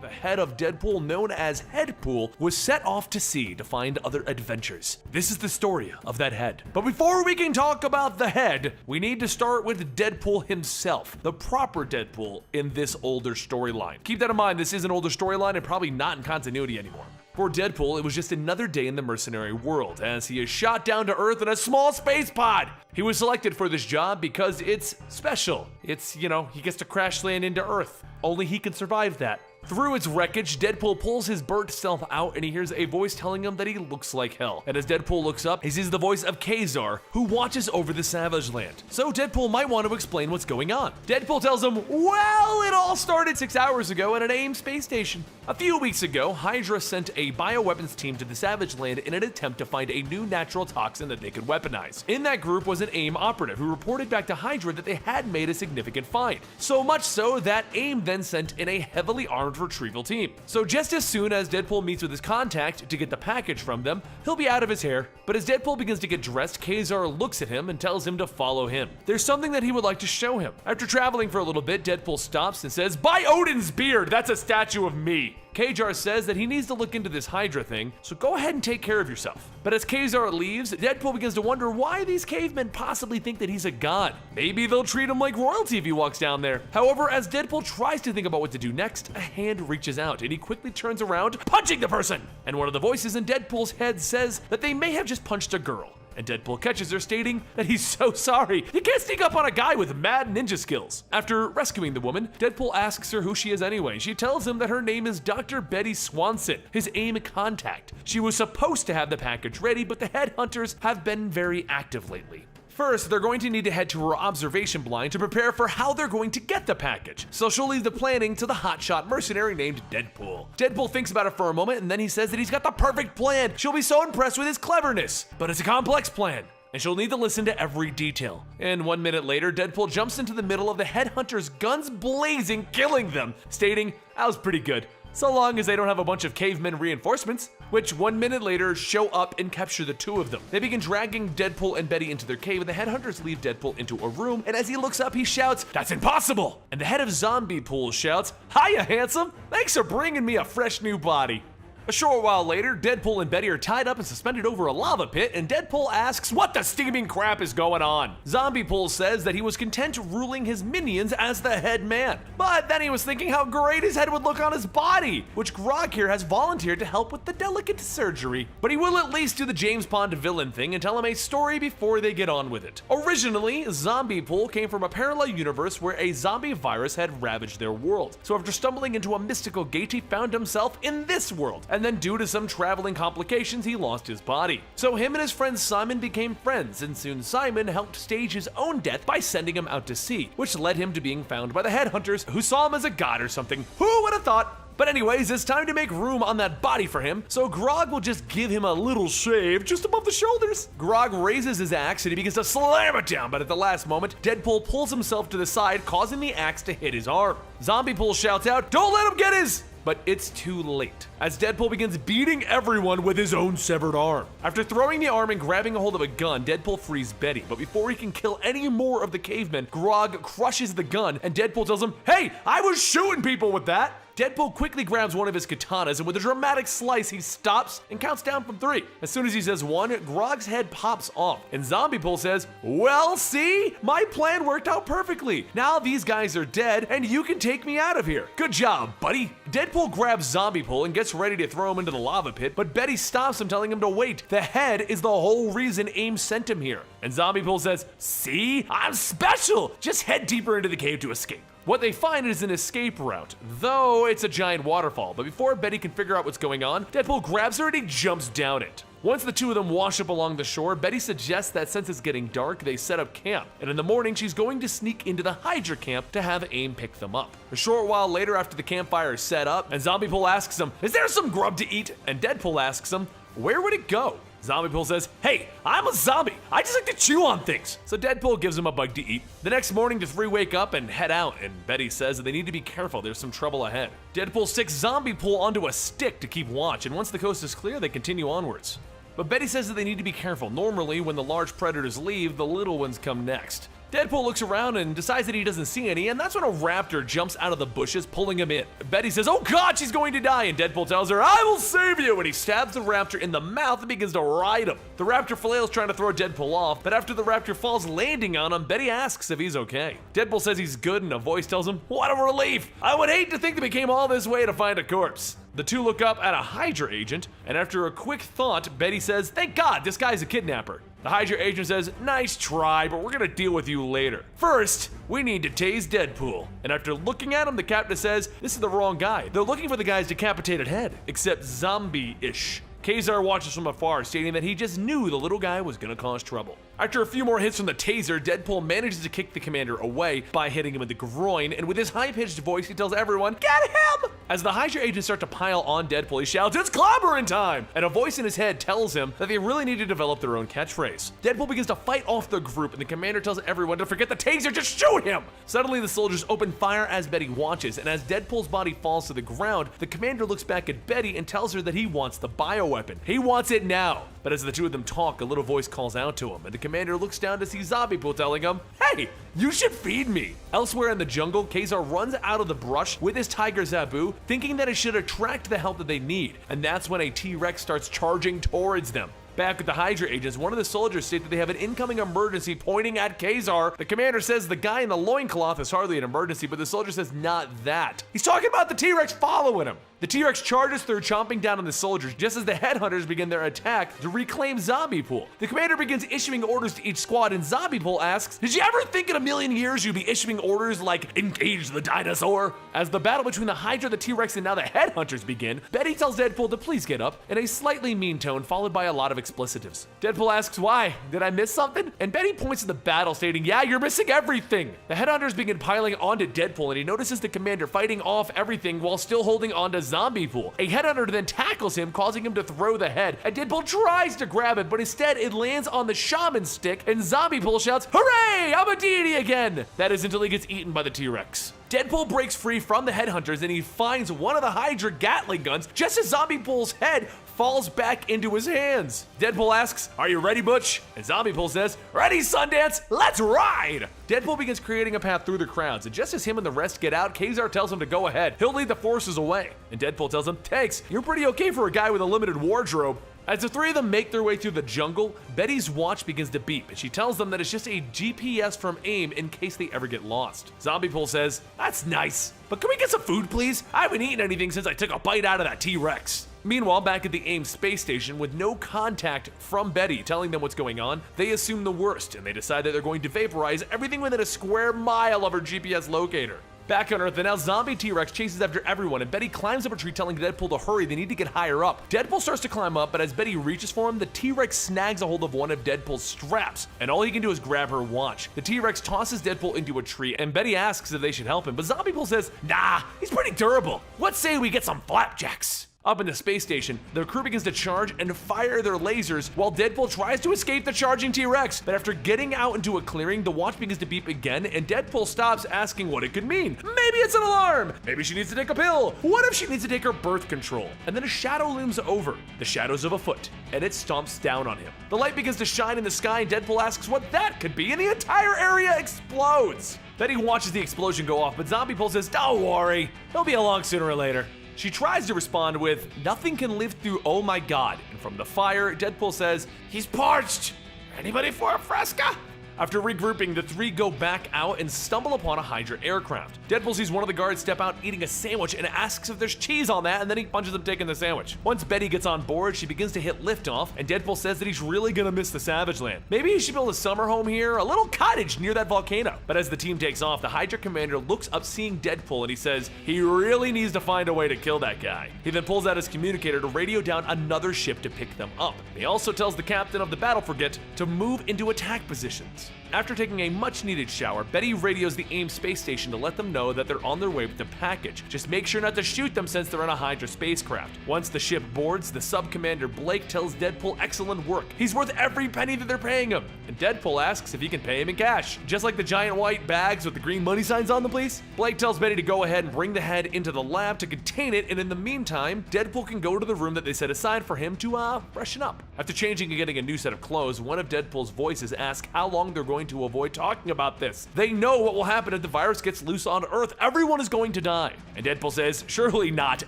The head of Deadpool, known as Headpool, was set off to sea to find other adventures. This is the story of that head. But before we can talk about the head, we need to start with Deadpool himself, the proper Deadpool in this older storyline. Keep that in mind, this is an older storyline and probably not in continuity anymore. For Deadpool, it was just another day in the mercenary world, as he is shot down to Earth in a small space pod. He was selected for this job because it's special. It's, you know, he gets to crash land into Earth. Only he can survive that. Through its wreckage, Deadpool pulls his burnt self out and he hears a voice telling him that he looks like hell. And as Deadpool looks up, he sees the voice of Kazar, who watches over the Savage Land. So Deadpool might want to explain what's going on. Deadpool tells him, well, it all started 6 hours ago at an AIM space station. A few weeks ago, Hydra sent a bioweapons team to the Savage Land in an attempt to find a new natural toxin that they could weaponize. In that group was an AIM operative who reported back to Hydra that they had made a significant find. So much so that AIM then sent in a heavily armed retrieval team. So just as soon as Deadpool meets with his contact to get the package from them, he'll be out of his hair. But as Deadpool begins to get dressed, Kazar looks at him and tells him to follow him. There's something that he would like to show him. After traveling for a little bit, Deadpool stops and says, by Odin's beard, that's a statue of me. Kazar says that he needs to look into this Hydra thing, so go ahead and take care of yourself. But as Kazar leaves, Deadpool begins to wonder why these cavemen possibly think that he's a god. Maybe they'll treat him like royalty if he walks down there. However, as Deadpool tries to think about what to do next, a hand reaches out and he quickly turns around, punching the person! And one of the voices in Deadpool's head says that they may have just punched a girl. And Deadpool catches her, stating that he's so sorry. You can't sneak up on a guy with mad ninja skills. After rescuing the woman, Deadpool asks her who she is anyway. She tells him that her name is Dr. Betty Swanson, his AIM contact. She was supposed to have the package ready, but the headhunters have been very active lately. First, they're going to need to head to her observation blind to prepare for how they're going to get the package. So she'll leave the planning to the hotshot mercenary named Deadpool. Deadpool thinks about it for a moment and then he says that he's got the perfect plan. She'll be so impressed with his cleverness. But it's a complex plan, and she'll need to listen to every detail. And 1 minute later, Deadpool jumps into the middle of the headhunters, guns blazing, killing them, stating, "That was pretty good, so long as they don't have a bunch of cavemen reinforcements," which 1 minute later show up and capture the two of them. They begin dragging Deadpool and Betty into their cave, and the headhunters leave Deadpool into a room, and as he looks up, he shouts, "That's impossible!" And the head of Zombie Pool shouts, "Hiya, handsome! Thanks for bringing me a fresh new body." A short while later, Deadpool and Betty are tied up and suspended over a lava pit, and Deadpool asks, "What the steaming crap is going on?" Zombie Pool says that he was content ruling his minions as the head man, but then he was thinking how great his head would look on his body, which Grog here has volunteered to help with the delicate surgery. But he will at least do the James Bond villain thing and tell him a story before they get on with it. Originally, Zombie Pool came from a parallel universe where a zombie virus had ravaged their world. So after stumbling into a mystical gate, he found himself in this world. And then due to some traveling complications, he lost his body. So him and his friend Simon became friends, and soon Simon helped stage his own death by sending him out to sea, which led him to being found by the headhunters, who saw him as a god or something. Who would have thought? But anyways, it's time to make room on that body for him, so Grog will just give him a little shave just above the shoulders. Grog raises his axe and he begins to slam it down, but at the last moment, Deadpool pulls himself to the side, causing the axe to hit his arm. Zombie Pool shouts out, "Don't let him get his!" But it's too late, as Deadpool begins beating everyone with his own severed arm. After throwing the arm and grabbing a hold of a gun, Deadpool frees Betty, but before he can kill any more of the cavemen, Grog crushes the gun, and Deadpool tells him, "Hey, I was shooting people with that!" Deadpool quickly grabs one of his katanas, and with a dramatic slice, he stops and counts down from 3. As soon as he says 1, Grog's head pops off, and Zombie Pool says, "Well, see? My plan worked out perfectly. Now these guys are dead, and you can take me out of here. Good job, buddy." Deadpool grabs Zombie Pool and gets ready to throw him into the lava pit, but Betty stops him, telling him to wait. The head is the whole reason AIM sent him here. And Zombie Pool says, "See? I'm special. Just head deeper into the cave to escape." What they find is an escape route, though it's a giant waterfall. But before Betty can figure out what's going on, Deadpool grabs her and he jumps down it. Once the two of them wash up along the shore, Betty suggests that since it's getting dark, they set up camp. And in the morning, she's going to sneak into the Hydra camp to have AIM pick them up. A short while later, after the campfire is set up, and Zombie Pool asks him, "Is there some grub to eat?" And Deadpool asks him, "Where would it go?" Zombie Pool says, "Hey, I'm a zombie. I just like to chew on things." So Deadpool gives him a bug to eat. The next morning, the three wake up and head out, and Betty says that they need to be careful. There's some trouble ahead. Deadpool sticks Zombie Pool onto a stick to keep watch, and once the coast is clear, they continue onwards. But Betty says that they need to be careful. Normally, when the large predators leave, the little ones come next. Deadpool looks around and decides that he doesn't see any, and that's when a raptor jumps out of the bushes, pulling him in. Betty says, "Oh God, she's going to die," and Deadpool tells her, "I will save you," and he stabs the raptor in the mouth and begins to ride him. The raptor flails trying to throw Deadpool off, but after the raptor falls landing on him, Betty asks if he's okay. Deadpool says he's good, and a voice tells him, "What a relief! I would hate to think that we came all this way to find a corpse." The two look up at a Hydra agent, and after a quick thought, Betty says, "Thank God, this guy's a kidnapper." The Hydra agent says, "Nice try, but we're gonna deal with you later. First, we need to tase Deadpool." And after looking at him, the captain says, "This is the wrong guy. They're looking for the guy's decapitated head, except zombie-ish." Kazar watches from afar, stating that he just knew the little guy was gonna cause trouble. After a few more hits from the taser, Deadpool manages to kick the commander away by hitting him in the groin, and with his high-pitched voice, he tells everyone, "Get him!" As the Hydra agents start to pile on Deadpool, he shouts, "It's clobbering time!" And a voice in his head tells him that they really need to develop their own catchphrase. Deadpool begins to fight off the group, and the commander tells everyone to forget the taser, just shoot him! Suddenly, the soldiers open fire as Betty watches, and as Deadpool's body falls to the ground, the commander looks back at Betty and tells her that he wants the bioweapon. He wants it now! But as the two of them talk, a little voice calls out to him, and the commander looks down to see Zombie Pool telling him, "Hey, you should feed me!" Elsewhere in the jungle, Kazar runs out of the brush with his tiger Zabu, thinking that it should attract the help that they need, and that's when a T-Rex starts charging towards them. Back with the Hydra agents, one of the soldiers states that they have an incoming emergency pointing at Kazar. The commander says the guy in the loincloth is hardly an emergency, but the soldier says not that. He's talking about the T-Rex following him. The T-Rex charges through, chomping down on the soldiers just as the headhunters begin their attack to reclaim Zombie Pool. The commander begins issuing orders to each squad, and Zombie Pool asks, "Did you ever think in a million years you'd be issuing orders like, 'Engage the dinosaur'?" As the battle between the Hydra, the T-Rex, and now the headhunters begin, Betty tells Deadpool to please get up in a slightly mean tone, followed by a lot of explicitives. Deadpool asks why. Did I miss something? And Betty points to the battle, stating, yeah, you're missing everything. The headhunters begin piling onto Deadpool, and he notices the commander fighting off everything while still holding onto Zombie Pool. A headhunter then tackles him, causing him to throw the head, and Deadpool tries to grab it, but instead it lands on the shaman stick, and Zombie Pool shouts, hooray, I'm a deity again! That is until he gets eaten by the T-Rex. Deadpool breaks free from the headhunters and he finds one of the Hydra Gatling guns just as Zombie Pool's head falls back into his hands. Deadpool asks, are you ready, Butch? And Zombie Pool says, ready, Sundance, let's ride! Deadpool begins creating a path through the crowds, and just as him and the rest get out, Kazar tells him to go ahead. He'll lead the forces away. And Deadpool tells him, thanks, you're pretty okay for a guy with a limited wardrobe. As the three of them make their way through the jungle, Betty's watch begins to beep, and she tells them that it's just a GPS from AIM in case they ever get lost. Zombie Pool says, that's nice, but can we get some food, please? I haven't eaten anything since I took a bite out of that T-Rex. Meanwhile, back at the AIM space station, with no contact from Betty telling them what's going on, they assume the worst, and they decide that they're going to vaporize everything within a square mile of her GPS locator. Back on Earth, the now zombie T-Rex chases after everyone, and Betty climbs up a tree telling Deadpool to hurry, they need to get higher up. Deadpool starts to climb up, but as Betty reaches for him, the T-Rex snags a hold of one of Deadpool's straps, and all he can do is grab her watch. The T-Rex tosses Deadpool into a tree, and Betty asks if they should help him, but Zombie Pool says, nah, he's pretty durable. Let's say we get some flapjacks. Up in the space station, the crew begins to charge and fire their lasers while Deadpool tries to escape the charging T-Rex. But after getting out into a clearing, the watch begins to beep again and Deadpool stops asking what it could mean. Maybe it's an alarm! Maybe she needs to take a pill! What if she needs to take her birth control? And then a shadow looms over, the shadows of a foot, and it stomps down on him. The light begins to shine in the sky and Deadpool asks what that could be and the entire area explodes! Betty watches the explosion go off, but Zombie Pool says, don't worry, he'll be along sooner or later. She tries to respond with, nothing can live through oh my god, and from the fire, Deadpool says, he's parched! Anybody for a fresca? After regrouping, the three go back out and stumble upon a Hydra aircraft. Deadpool sees one of the guards step out eating a sandwich and asks if there's cheese on that, and then he punches him taking the sandwich. Once Betty gets on board, she begins to hit liftoff, and Deadpool says that he's really gonna miss the Savage Land. Maybe he should build a summer home here, a little cottage near that volcano. But as the team takes off, the Hydra commander looks up seeing Deadpool and he says he really needs to find a way to kill that guy. He then pulls out his communicator to radio down another ship to pick them up. He also tells the captain of the battle frigate to move into attack positions. After taking a much-needed shower, Betty radios the AIM space station to let them know that they're on their way with the package. Just make sure not to shoot them since they're in a Hydra spacecraft. Once the ship boards, the sub-commander Blake tells Deadpool excellent work. He's worth every penny that they're paying him. And Deadpool asks if he can pay him in cash. Just like the giant white bags with the green money signs on them, please? Blake tells Betty to go ahead and bring the head into the lab to contain it, and in the meantime, Deadpool can go to the room that they set aside for him to freshen up. After changing and getting a new set of clothes, one of Deadpool's voices asks how long they're going to avoid talking about this. They know what will happen if the virus gets loose on Earth. Everyone is going to die. And Deadpool says, surely not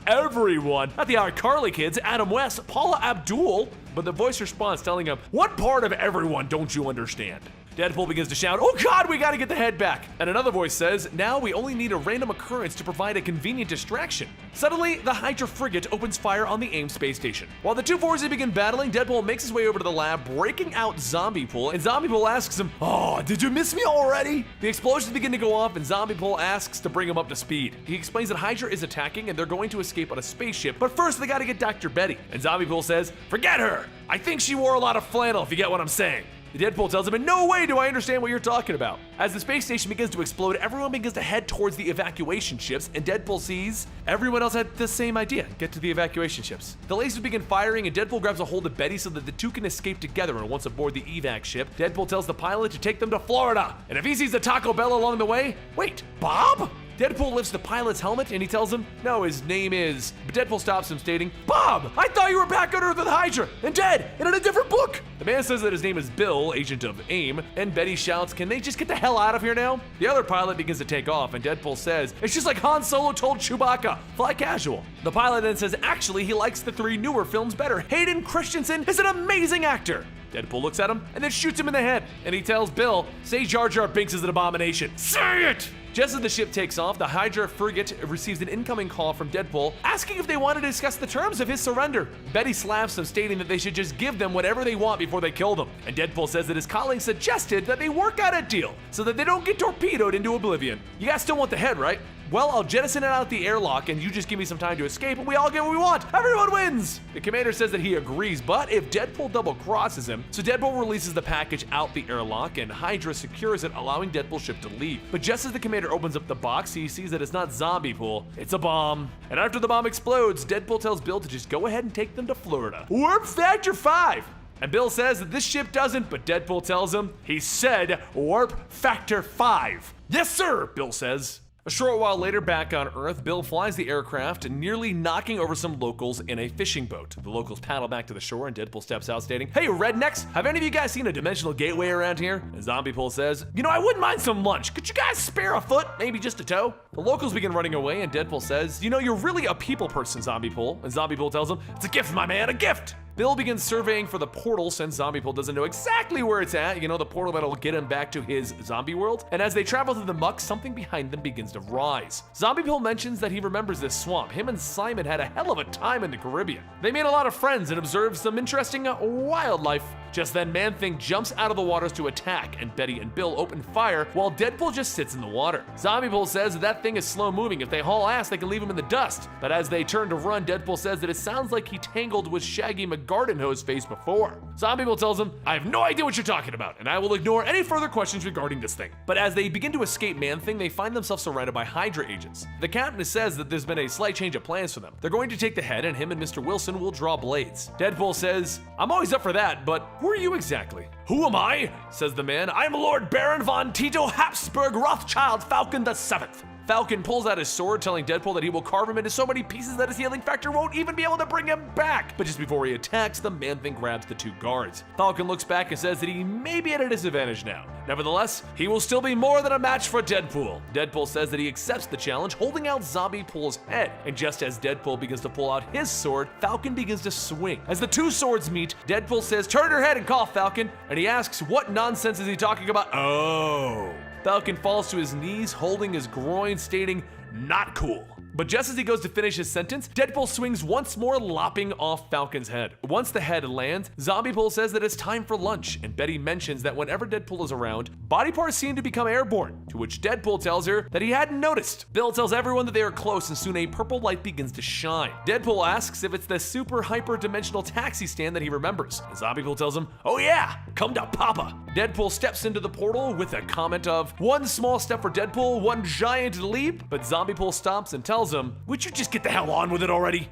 everyone. Not the iCarly kids, Adam West, Paula Abdul. But the voice responds telling him, what part of everyone don't you understand? Deadpool begins to shout, oh god, we gotta get the head back. And another voice says, now we only need a random occurrence to provide a convenient distraction. Suddenly, the Hydra frigate opens fire on the AIM space station. While the two forces begin battling, Deadpool makes his way over to the lab, breaking out Zombie Pool, and Zombie Pool asks him, oh, did you miss me already? The explosions begin to go off, and Zombie Pool asks to bring him up to speed. He explains that Hydra is attacking, and they're going to escape on a spaceship, but first they gotta get Dr. Betty. And Zombie Pool says, forget her! I think she wore a lot of flannel, if you get what I'm saying. Deadpool tells him, in no way do I understand what you're talking about. As the space station begins to explode, everyone begins to head towards the evacuation ships, and Deadpool sees everyone else had the same idea, get to the evacuation ships. The lasers begin firing, and Deadpool grabs a hold of Betty so that the two can escape together, and once aboard the evac ship, Deadpool tells the pilot to take them to Florida. And if he sees a Taco Bell along the way, wait, Bob? Deadpool lifts the pilot's helmet and he tells him, no, his name is... But Deadpool stops him stating, Bob, I thought you were back on Earth with Hydra and dead and in a different book. The man says that his name is Bill, agent of AIM, and Betty shouts, can they just get the hell out of here now? The other pilot begins to take off and Deadpool says, it's just like Han Solo told Chewbacca, fly casual. The pilot then says, actually, he likes the three newer films better. Hayden Christensen is an amazing actor. Deadpool looks at him and then shoots him in the head. And he tells Bill, say Jar Jar Binks is an abomination. Say it! Just as the ship takes off, the Hydra frigate receives an incoming call from Deadpool asking if they want to discuss the terms of his surrender. Betty slaps them, stating that they should just give them whatever they want before they kill them. And Deadpool says that his colleague suggested that they work out a deal so that they don't get torpedoed into oblivion. You guys still want the head, right? Well, I'll jettison it out the airlock and you just give me some time to escape and we all get what we want. Everyone wins! The commander says that he agrees, but if Deadpool double crosses him, so Deadpool releases the package out the airlock and Hydra secures it, allowing Deadpool's ship to leave. But just as the commander opens up the box, he sees that it's not zombie pool, it's a bomb. And after the bomb explodes, Deadpool tells Bill to just go ahead and take them to Florida. Warp Factor 5! And Bill says that this ship doesn't, but Deadpool tells him he said Warp Factor 5. Yes, sir, Bill says. A short while later, back on Earth, Bill flies the aircraft, nearly knocking over some locals in a fishing boat. The locals paddle back to the shore, and Deadpool steps out, stating, "Hey, rednecks, have any of you guys seen a dimensional gateway around here?" And Zombie Pool says, "You know, I wouldn't mind some lunch. Could you guys spare a foot? Maybe just a toe?" The locals begin running away, and Deadpool says, "You know, you're really a people person, Zombie Pool." And Zombie Pool tells him, "It's a gift, my man, a gift." Bill begins surveying for the portal since Zombie Pool doesn't know exactly where it's at, you know, the portal that'll get him back to his zombie world. And as they travel through the muck, something behind them begins to rise. Zombie Pool mentions that he remembers this swamp. Him and Simon had a hell of a time in the Caribbean. They made a lot of friends and observed some interesting wildlife. Just then, Man-Thing jumps out of the waters to attack, and Betty and Bill open fire while Deadpool just sits in the water. Zombie Pool says that thing is slow moving. If they haul ass, they can leave him in the dust. But as they turn to run, Deadpool says that it sounds like he tangled with Shaggy McGardenhoe's face before. Zombie Pool tells him, "I have no idea what you're talking about, and I will ignore any further questions regarding this thing." But as they begin to escape Man-Thing, they find themselves surrounded by Hydra agents. The captain says that there's been a slight change of plans for them. They're going to take the head, and him and Mr. Wilson will draw blades. Deadpool says, "I'm always up for that, but who are you exactly?" "Who am I?" says the man. "I'm Lord Baron von Tito Habsburg Rothschild Falcon the Seventh." Falcon pulls out his sword, telling Deadpool that he will carve him into so many pieces that his healing factor won't even be able to bring him back. But just before he attacks, the Man-Thing grabs the two guards. Falcon looks back and says that he may be at a disadvantage now. Nevertheless, he will still be more than a match for Deadpool. Deadpool says that he accepts the challenge, holding out Zombie Pool's head. And just as Deadpool begins to pull out his sword, Falcon begins to swing. As the two swords meet, Deadpool says, "Turn your head and call, Falcon." And he asks, "What nonsense is he talking about?" Oh. Falcon falls to his knees, holding his groin, stating, "Not cool." But just as he goes to finish his sentence, Deadpool swings once more, lopping off Falcon's head. Once the head lands, Zombie Pool says that it's time for lunch, and Betty mentions that whenever Deadpool is around, body parts seem to become airborne, to which Deadpool tells her that he hadn't noticed. Bill tells everyone that they are close, and soon a purple light begins to shine. Deadpool asks if it's the super hyper-dimensional taxi stand that he remembers, and Zombie Pool tells him, "Oh yeah, come to Papa." Deadpool steps into the portal with a comment of, "One small step for Deadpool, one giant leap," but Zombie Pool stops and tells him, "Would you just get the hell on with it already?"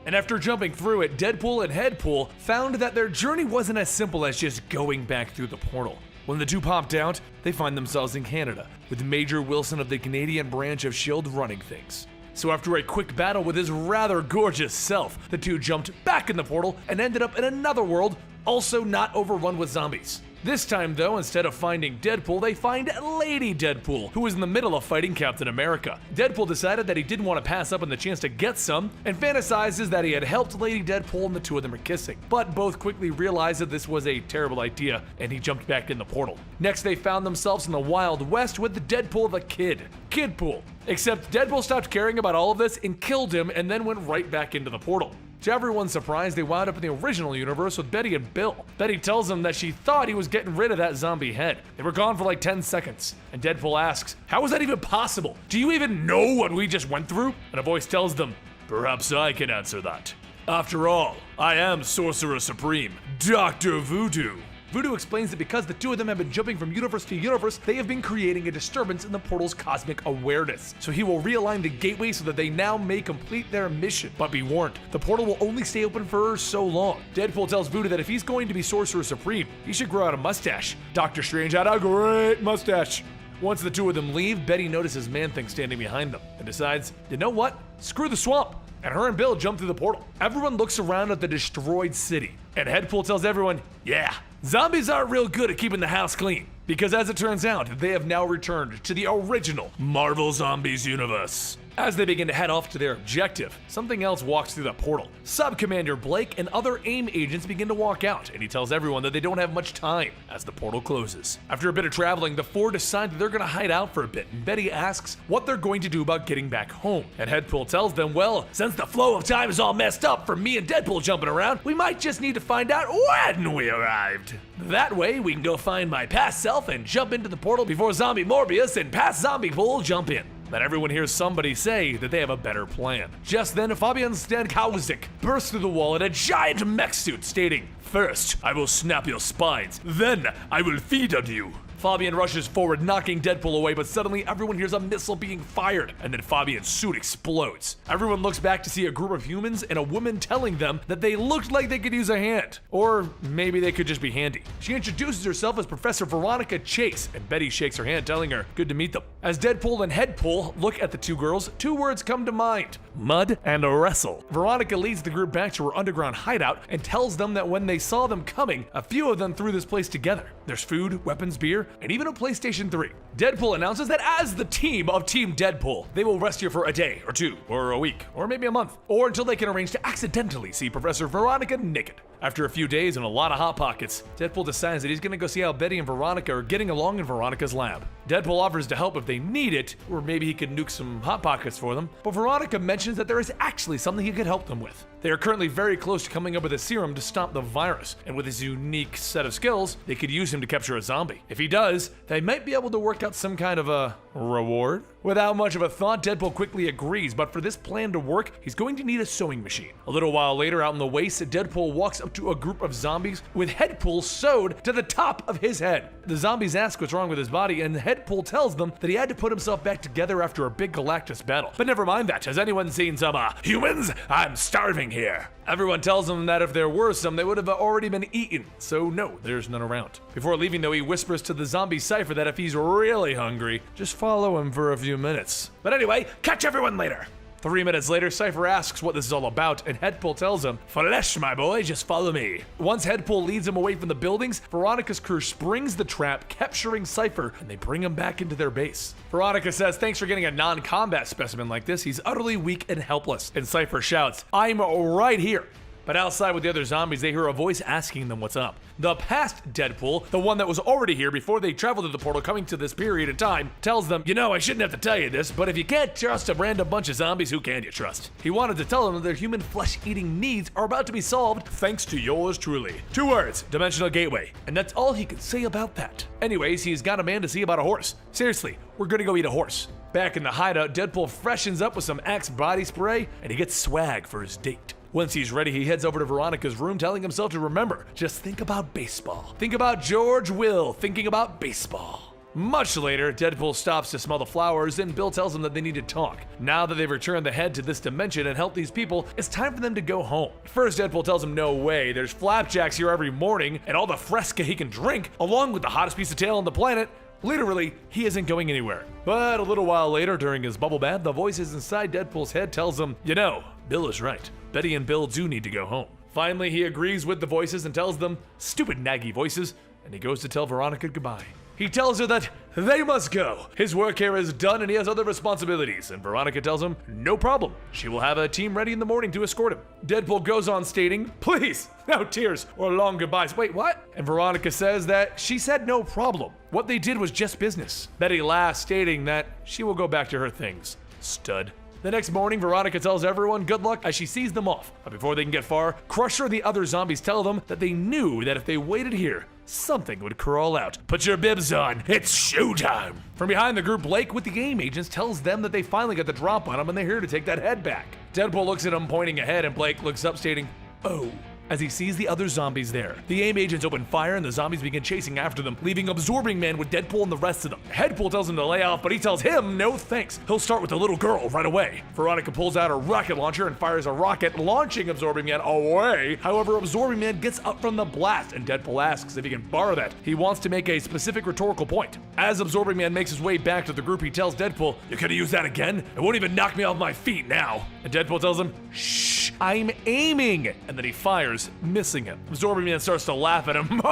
And after jumping through it, Deadpool and Headpool found that their journey wasn't as simple as just going back through the portal. When the two popped out, they find themselves in Canada, with Major Wilson of the Canadian branch of S.H.I.E.L.D. running things. So after a quick battle with his rather gorgeous self, the two jumped back in the portal and ended up in another world, also not overrun with zombies. This time though, instead of finding Deadpool, they find Lady Deadpool, who was in the middle of fighting Captain America. Deadpool decided that he didn't want to pass up on the chance to get some, and fantasizes that he had helped Lady Deadpool and the two of them are kissing. But both quickly realized that this was a terrible idea, and he jumped back in the portal. Next, they found themselves in the Wild West with the Deadpool the Kid, Kidpool. Except Deadpool stopped caring about all of this and killed him, and then went right back into the portal. To everyone's surprise, they wound up in the original universe with Betty and Bill. Betty tells him that she thought he was getting rid of that zombie head. They were gone for like 10 seconds. And Deadpool asks, "How is that even possible? Do you even know what we just went through?" And a voice tells them, "Perhaps I can answer that. After all, I am Sorcerer Supreme, Dr. Voodoo." Voodoo explains that because the two of them have been jumping from universe to universe, they have been creating a disturbance in the portal's cosmic awareness. So he will realign the gateway so that they now may complete their mission. But be warned, the portal will only stay open for so long. Deadpool tells Voodoo that if he's going to be Sorcerer Supreme, he should grow out a mustache. Doctor Strange had a great mustache. Once the two of them leave, Betty notices Man-Thing standing behind them and decides, you know what? Screw the swamp. And her and Bill jump through the portal. Everyone looks around at the destroyed city. And Headpool tells everyone, yeah, zombies aren't real good at keeping the house clean. Because as it turns out, they have now returned to the original Marvel Zombies universe. As they begin to head off to their objective, something else walks through the portal. Sub-Commander Blake and other AIM agents begin to walk out, and he tells everyone that they don't have much time as the portal closes. After a bit of traveling, the four decide that they're going to hide out for a bit, and Betty asks what they're going to do about getting back home. And Deadpool tells them, well, since the flow of time is all messed up from me and Deadpool jumping around, we might just need to find out when we arrived. That way, we can go find my past self and jump into the portal before Zombie Morbius and past Zombie Pool jump in. Then everyone hears somebody say that they have a better plan. Just then, Fabian Stankowski bursts through the wall in a giant mech suit, stating, "First, I will snap your spines. Then, I will feed on you." Fabian rushes forward, knocking Deadpool away, but suddenly everyone hears a missile being fired, and then Fabian's suit explodes. Everyone looks back to see a group of humans and a woman telling them that they looked like they could use a hand. Or maybe they could just be handy. She introduces herself as Professor Veronica Chase, and Betty shakes her hand, telling her, good to meet them. As Deadpool and Headpool look at the two girls, two words come to mind: mud and wrestle. Veronica leads the group back to her underground hideout and tells them that when they saw them coming, a few of them threw this place together. There's food, weapons, beer, and even a PlayStation 3. Deadpool announces that as the team of Team Deadpool, they will rest here for a day, or two, or a week, or maybe a month, or until they can arrange to accidentally see Professor Veronica naked. After a few days and a lot of Hot Pockets, Deadpool decides that he's gonna go see how Betty and Veronica are getting along in Veronica's lab. Deadpool offers to help if they need it, or maybe he could nuke some Hot Pockets for them, but Veronica mentions that there is actually something he could help them with. They are currently very close to coming up with a serum to stop the virus, and with his unique set of skills, they could use him to capture a zombie. If he does, they might be able to work out some kind of a reward? Without much of a thought, Deadpool quickly agrees, but for this plan to work, he's going to need a sewing machine. A little while later, out in the waste, Deadpool walks up to a group of zombies with Headpool sewed to the top of his head. The zombies ask what's wrong with his body, and Headpool tells them that he had to put himself back together after a big Galactus battle. But never mind that, has anyone seen some, humans? I'm starving here. Everyone tells him that if there were some, they would have already been eaten, so no, there's none around. Before leaving though, he whispers to the zombie Cypher that if he's really hungry, just follow him for a few minutes. But anyway, catch everyone later! 3 minutes later, Cypher asks what this is all about, and Headpool tells him, "Flesh, my boy, just follow me." Once Headpool leads him away from the buildings, Veronica's crew springs the trap, capturing Cypher, and they bring him back into their base. Veronica says thanks for getting a non-combat specimen like this, he's utterly weak and helpless, and Cypher shouts, "I'm right here." But outside with the other zombies, they hear a voice asking them what's up. The past Deadpool, the one that was already here before they traveled to the portal coming to this period of time, tells them, you know, I shouldn't have to tell you this, but if you can't trust a random bunch of zombies, who can you trust? He wanted to tell them that their human flesh-eating needs are about to be solved thanks to yours truly. 2 words, dimensional gateway. And that's all he could say about that. Anyways, he's got a man to see about a horse. Seriously, we're gonna go eat a horse. Back in the hideout, Deadpool freshens up with some Axe body spray, and he gets swag for his date. Once he's ready, he heads over to Veronica's room, telling himself to remember, just think about baseball. Think about George Will thinking about baseball. Much later, Deadpool stops to smell the flowers, and Bill tells him that they need to talk. Now that they've returned the head to this dimension and helped these people, it's time for them to go home. First, Deadpool tells him no way, there's flapjacks here every morning, and all the fresca he can drink, along with the hottest piece of tail on the planet. Literally, he isn't going anywhere. But a little while later, during his bubble bath, the voices inside Deadpool's head tells him, you know, Bill is right. Betty and Bill do need to go home. Finally, he agrees with the voices and tells them, stupid naggy voices, and he goes to tell Veronica goodbye. He tells her that they must go. His work here is done and he has other responsibilities, and Veronica tells him, no problem. She will have a team ready in the morning to escort him. Deadpool goes on stating, please, no tears or long goodbyes. Wait, what? And Veronica says that she said no problem. What they did was just business. Betty laughs, stating that she will go back to her things. Stud. The next morning, Veronica tells everyone good luck as she sees them off. But before they can get far, Crusher and the other zombies tell them that they knew that if they waited here, something would crawl out. Put your bibs on, it's showtime! From behind the group, Blake with the game agents tells them that they finally got the drop on them and they're here to take that head back. Deadpool looks at him pointing ahead and Blake looks up stating, oh, as he sees the other zombies there. The AIM agents open fire and the zombies begin chasing after them, leaving Absorbing Man with Deadpool and the rest of them. Headpool tells him to lay off, but he tells him no thanks. He'll start with the little girl right away. Veronica pulls out a rocket launcher and fires a rocket, launching Absorbing Man away. However, Absorbing Man gets up from the blast, and Deadpool asks if he can borrow that. He wants to make a specific rhetorical point. As Absorbing Man makes his way back to the group, he tells Deadpool, you're gonna use that again? It won't even knock me off my feet now. And Deadpool tells him, shh, I'm aiming! And then he fires, missing him. Absorbing Man starts to laugh at him.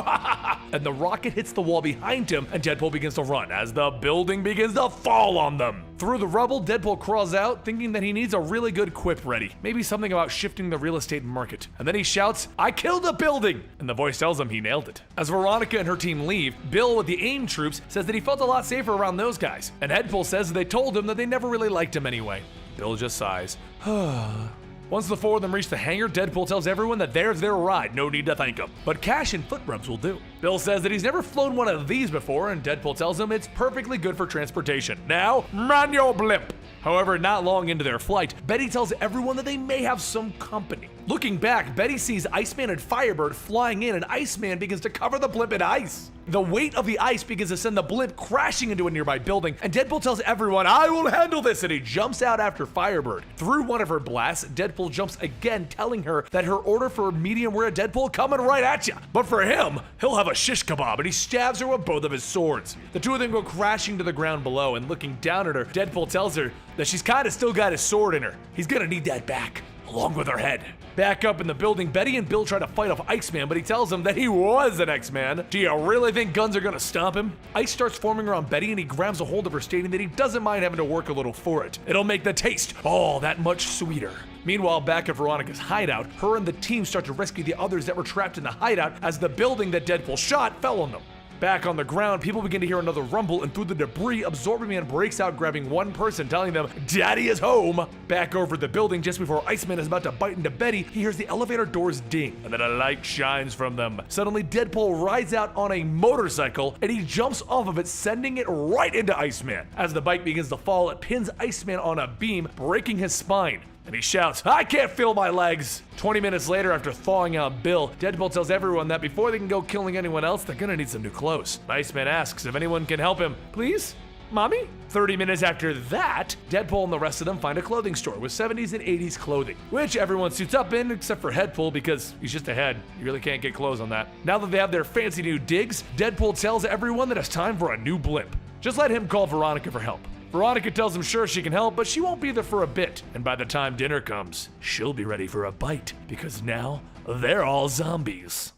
And the rocket hits the wall behind him, and Deadpool begins to run as the building begins to fall on them. Through the rubble, Deadpool crawls out, thinking that he needs a really good quip ready. Maybe something about shifting the real estate market. And then he shouts, "I killed a building!" And the voice tells him he nailed it. As Veronica and her team leave, Bill with the AIM troops says that he felt a lot safer around those guys. And Deadpool says that they told him that they never really liked him anyway. Bill just sighs. Once the four of them reach the hangar, Deadpool tells everyone that there's their ride, no need to thank him. But cash and foot rubs will do. Bill says that he's never flown one of these before, and Deadpool tells him it's perfectly good for transportation. Now, man your blimp! However, not long into their flight, Betty tells everyone that they may have some company. Looking back, Betty sees Iceman and Firebird flying in, and Iceman begins to cover the blimp in ice. The weight of the ice begins to send the blimp crashing into a nearby building, and Deadpool tells everyone, "I will handle this," and he jumps out after Firebird. Through one of her blasts, Deadpool jumps again, telling her that her order for medium rare Deadpool coming right at ya. But for him, he'll have a shish kebab, and he stabs her with both of his swords. The two of them go crashing to the ground below, and looking down at her, Deadpool tells her that she's kinda still got his sword in her. He's gonna need that back, along with her head. Back up in the building, Betty and Bill try to fight off Iceman, but he tells them that he was an X-Man. Do you really think guns are gonna stop him? Ice starts forming around Betty, and he grabs a hold of her, stating that he doesn't mind having to work a little for it. It'll make the taste all that much sweeter. Meanwhile, back at Veronica's hideout, her and the team start to rescue the others that were trapped in the hideout as the building that Deadpool shot fell on them. Back on the ground, people begin to hear another rumble, and through the debris, Absorbing Man breaks out, grabbing one person, telling them, "Daddy is home!" Back over the building, just before Iceman is about to bite into Betty, he hears the elevator doors ding, and then a light shines from them. Suddenly, Deadpool rides out on a motorcycle, and he jumps off of it, sending it right into Iceman. As the bike begins to fall, it pins Iceman on a beam, breaking his spine. And he shouts, "I can't feel my legs!" 20 minutes later, after thawing out Bill, Deadpool tells everyone that before they can go killing anyone else, they're gonna need some new clothes. Iceman asks if anyone can help him. "Please? Mommy?" 30 minutes after that, Deadpool and the rest of them find a clothing store with 70s and 80s clothing, which everyone suits up in except for Headpool because he's just a head. You really can't get clothes on that. Now that they have their fancy new digs, Deadpool tells everyone that it's time for a new blimp. Just let him call Veronica for help. Veronica tells him sure she can help, but she won't be there for a bit. And by the time dinner comes, she'll be ready for a bite, because now they're all zombies.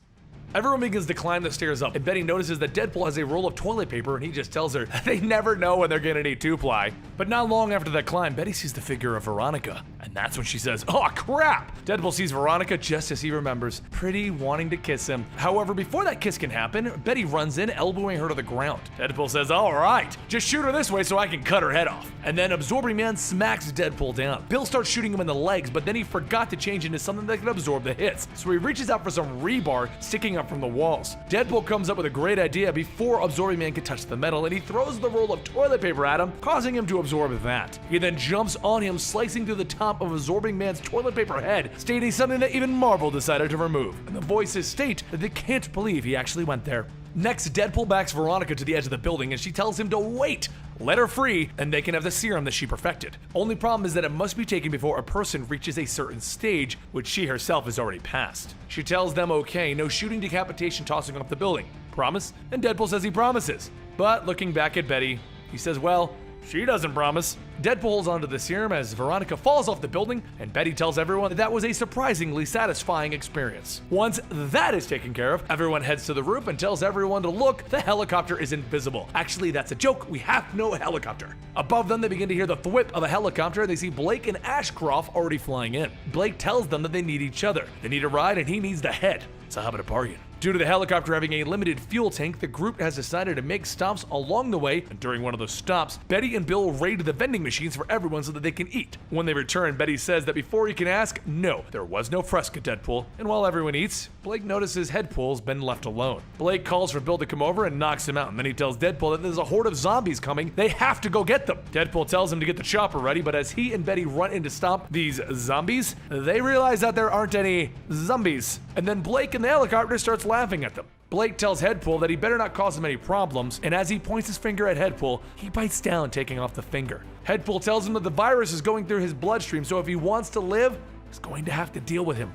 Everyone begins to climb the stairs up, and Betty notices that Deadpool has a roll of toilet paper, and he just tells her they never know when they're gonna need 2-ply. But not long after that climb, Betty sees the figure of Veronica, and that's when she says, "Oh crap!" Deadpool sees Veronica just as he remembers, pretty, wanting to kiss him. However, before that kiss can happen, Betty runs in, elbowing her to the ground. Deadpool says, "All right, just shoot her this way so I can cut her head off." And then Absorbing Man smacks Deadpool down. Bill starts shooting him in the legs, but then he forgot to change into something that can absorb the hits. So he reaches out for some rebar sticking up from the walls. Deadpool comes up with a great idea before Absorbing Man can touch the metal, and he throws the roll of toilet paper at him, causing him to absorb that. He then jumps on him, slicing through the top of Absorbing Man's toilet paper head, stating something that even Marvel decided to remove. And the voices state that they can't believe he actually went there. Next, Deadpool backs Veronica to the edge of the building, and she tells him to wait, let her free, and they can have the serum that she perfected. Only problem is that it must be taken before a person reaches a certain stage, which she herself has already passed. She tells them okay, no shooting, decapitation, tossing off the building. Promise? And Deadpool says he promises. But looking back at Betty, he says, well, she doesn't promise. Deadpool holds onto the serum as Veronica falls off the building, and Betty tells everyone that that was a surprisingly satisfying experience. Once that is taken care of, everyone heads to the roof and tells everyone to look, the helicopter is invisible. Actually, that's a joke, we have no helicopter. Above them, they begin to hear the thwip of a helicopter, and they see Blake and Ashcroft already flying in. Blake tells them that they need each other. They need a ride, and he needs the head. So how about a bargain? Due to the helicopter having a limited fuel tank, the group has decided to make stops along the way, and during one of those stops, Betty and Bill raid the vending machines for everyone so that they can eat. When they return, Betty says that before he can ask, no, there was no Fresca, Deadpool. And while everyone eats, Blake notices Headpool's been left alone. Blake calls for Bill to come over and knocks him out, and then he tells Deadpool that there's a horde of zombies coming, they have to go get them. Deadpool tells him to get the chopper ready, but as he and Betty run in to stop these zombies, they realize that there aren't any zombies. And then Blake in the helicopter starts laughing at them. Blake tells Headpool that he better not cause him any problems, and as he points his finger at Headpool, he bites down, taking off the finger. Headpool tells him that the virus is going through his bloodstream, so if he wants to live, he's going to have to deal with him.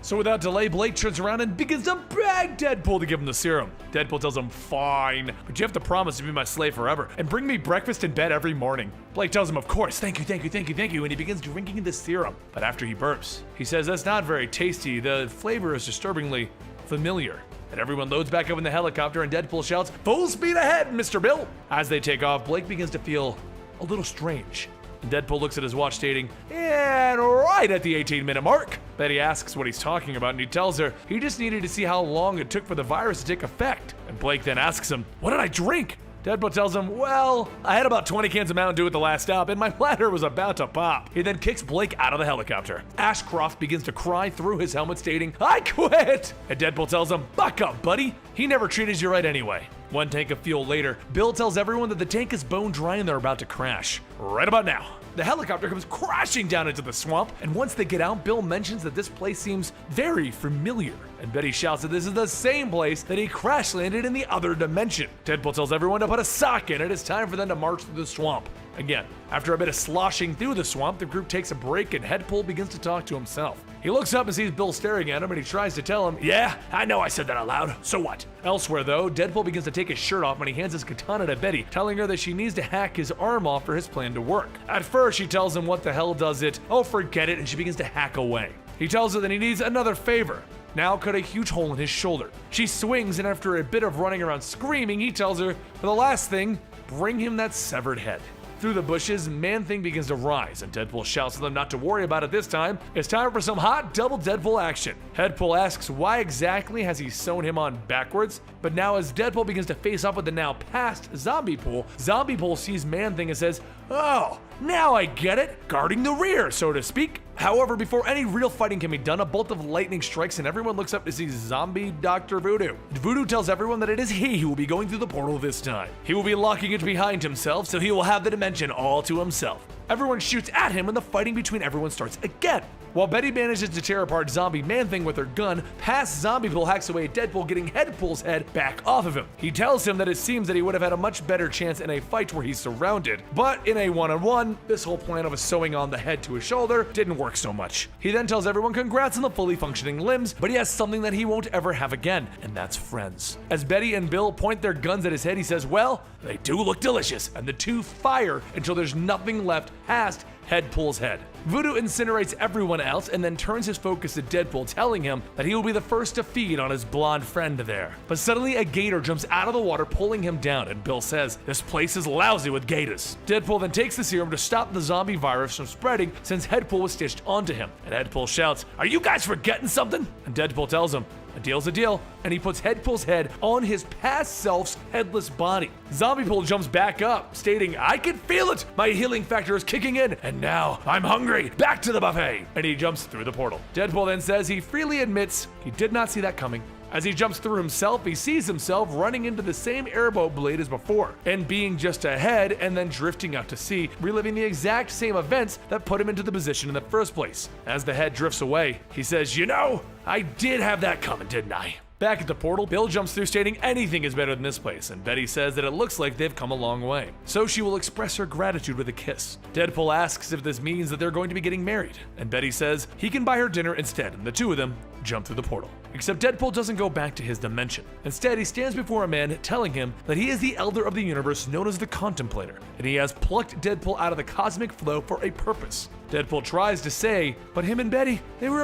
So without delay, Blake turns around and begins to beg Deadpool to give him the serum. Deadpool tells him, fine, but you have to promise to be my slave forever and bring me breakfast in bed every morning. Blake tells him, of course, thank you, and he begins drinking the serum. But after he burps, he says that's not very tasty, the flavor is disturbingly familiar. And everyone loads back up in the helicopter and Deadpool shouts, full speed ahead, Mr. Bill! As they take off, Blake begins to feel a little strange. And Deadpool looks at his watch stating, and right at the 18-minute mark. Betty asks what he's talking about and he tells her he just needed to see how long it took for the virus to take effect. And Blake then asks him, what did I drink? Deadpool tells him, well, I had about 20 cans of Mountain Dew at the last stop and my bladder was about to pop. He then kicks Blake out of the helicopter. Ashcroft begins to cry through his helmet stating, I quit! And Deadpool tells him, buck up, buddy. He never treated you right anyway. One tank of fuel later, Bill tells everyone that the tank is bone dry and they're about to crash. Right about now. The helicopter comes crashing down into the swamp, and once they get out, Bill mentions that this place seems very familiar. And Betty shouts that this is the same place that he crash landed in the other dimension. Deadpool tells everyone to put a sock in it. It's time for them to march through the swamp. Again, after a bit of sloshing through the swamp, the group takes a break and Deadpool begins to talk to himself. He looks up and sees Bill staring at him and he tries to tell him, yeah, I know I said that out loud, so what? Elsewhere though, Deadpool begins to take his shirt off when he hands his katana to Betty, telling her that she needs to hack his arm off for his plan to work. At first, she tells him what the hell does it, oh forget it, and she begins to hack away. He tells her that he needs another favor. Now cut a huge hole in his shoulder. She swings and after a bit of running around screaming, he tells her, for the last thing, bring him that severed head. Through the bushes, Man-Thing begins to rise, and Deadpool shouts to them not to worry about it this time. It's time for some hot double Deadpool action. Deadpool asks why exactly has he sewn him on backwards, but now as Deadpool begins to face off with the now past Zombie Pool sees Man-Thing and says, oh, now I get it, guarding the rear, so to speak. However, before any real fighting can be done, a bolt of lightning strikes and everyone looks up to see zombie Dr. Voodoo. Voodoo tells everyone that it is he who will be going through the portal this time. He will be locking it behind himself, so he will have the dimension all to himself. Everyone shoots at him and the fighting between everyone starts again. While Betty manages to tear apart Zombie Man-Thing with her gun, past Zombie Pool hacks away at Deadpool, getting Deadpool's head back off of him. He tells him that it seems that he would have had a much better chance in a fight where he's surrounded, but in a one-on-one, this whole plan of sewing on the head to his shoulder didn't work so much. He then tells everyone congrats on the fully functioning limbs, but he has something that he won't ever have again, and that's friends. As Betty and Bill point their guns at his head, he says, well, they do look delicious, and the two fire until there's nothing left past Deadpool's head. Voodoo incinerates everyone else and then turns his focus to Deadpool, telling him that he will be the first to feed on his blonde friend there. But suddenly a gator jumps out of the water, pulling him down, and Bill says, this place is lousy with gators. Deadpool then takes the serum to stop the zombie virus from spreading since Deadpool was stitched onto him. And Deadpool shouts, are you guys forgetting something? And Deadpool tells him, a deal's a deal, and he puts Deadpool's head on his past self's headless body. Zombie Pool jumps back up, stating, I can feel it! My healing factor is kicking in, and now I'm hungry! Back to the buffet! And he jumps through the portal. Deadpool then says he freely admits he did not see that coming. As he jumps through himself, he sees himself running into the same airboat blade as before, and being just ahead and then drifting out to sea, reliving the exact same events that put him into the position in the first place. As the head drifts away, he says, you know, I did have that coming, didn't I? Back at the portal, Bill jumps through stating anything is better than this place, and Betty says that it looks like they've come a long way. So she will express her gratitude with a kiss. Deadpool asks if this means that they're going to be getting married, and Betty says he can buy her dinner instead, and the two of them jump through the portal. Except Deadpool doesn't go back to his dimension. Instead, he stands before a man telling him that he is the elder of the universe known as the Contemplator, and he has plucked Deadpool out of the cosmic flow for a purpose. Deadpool tries to say, but him and Betty, we were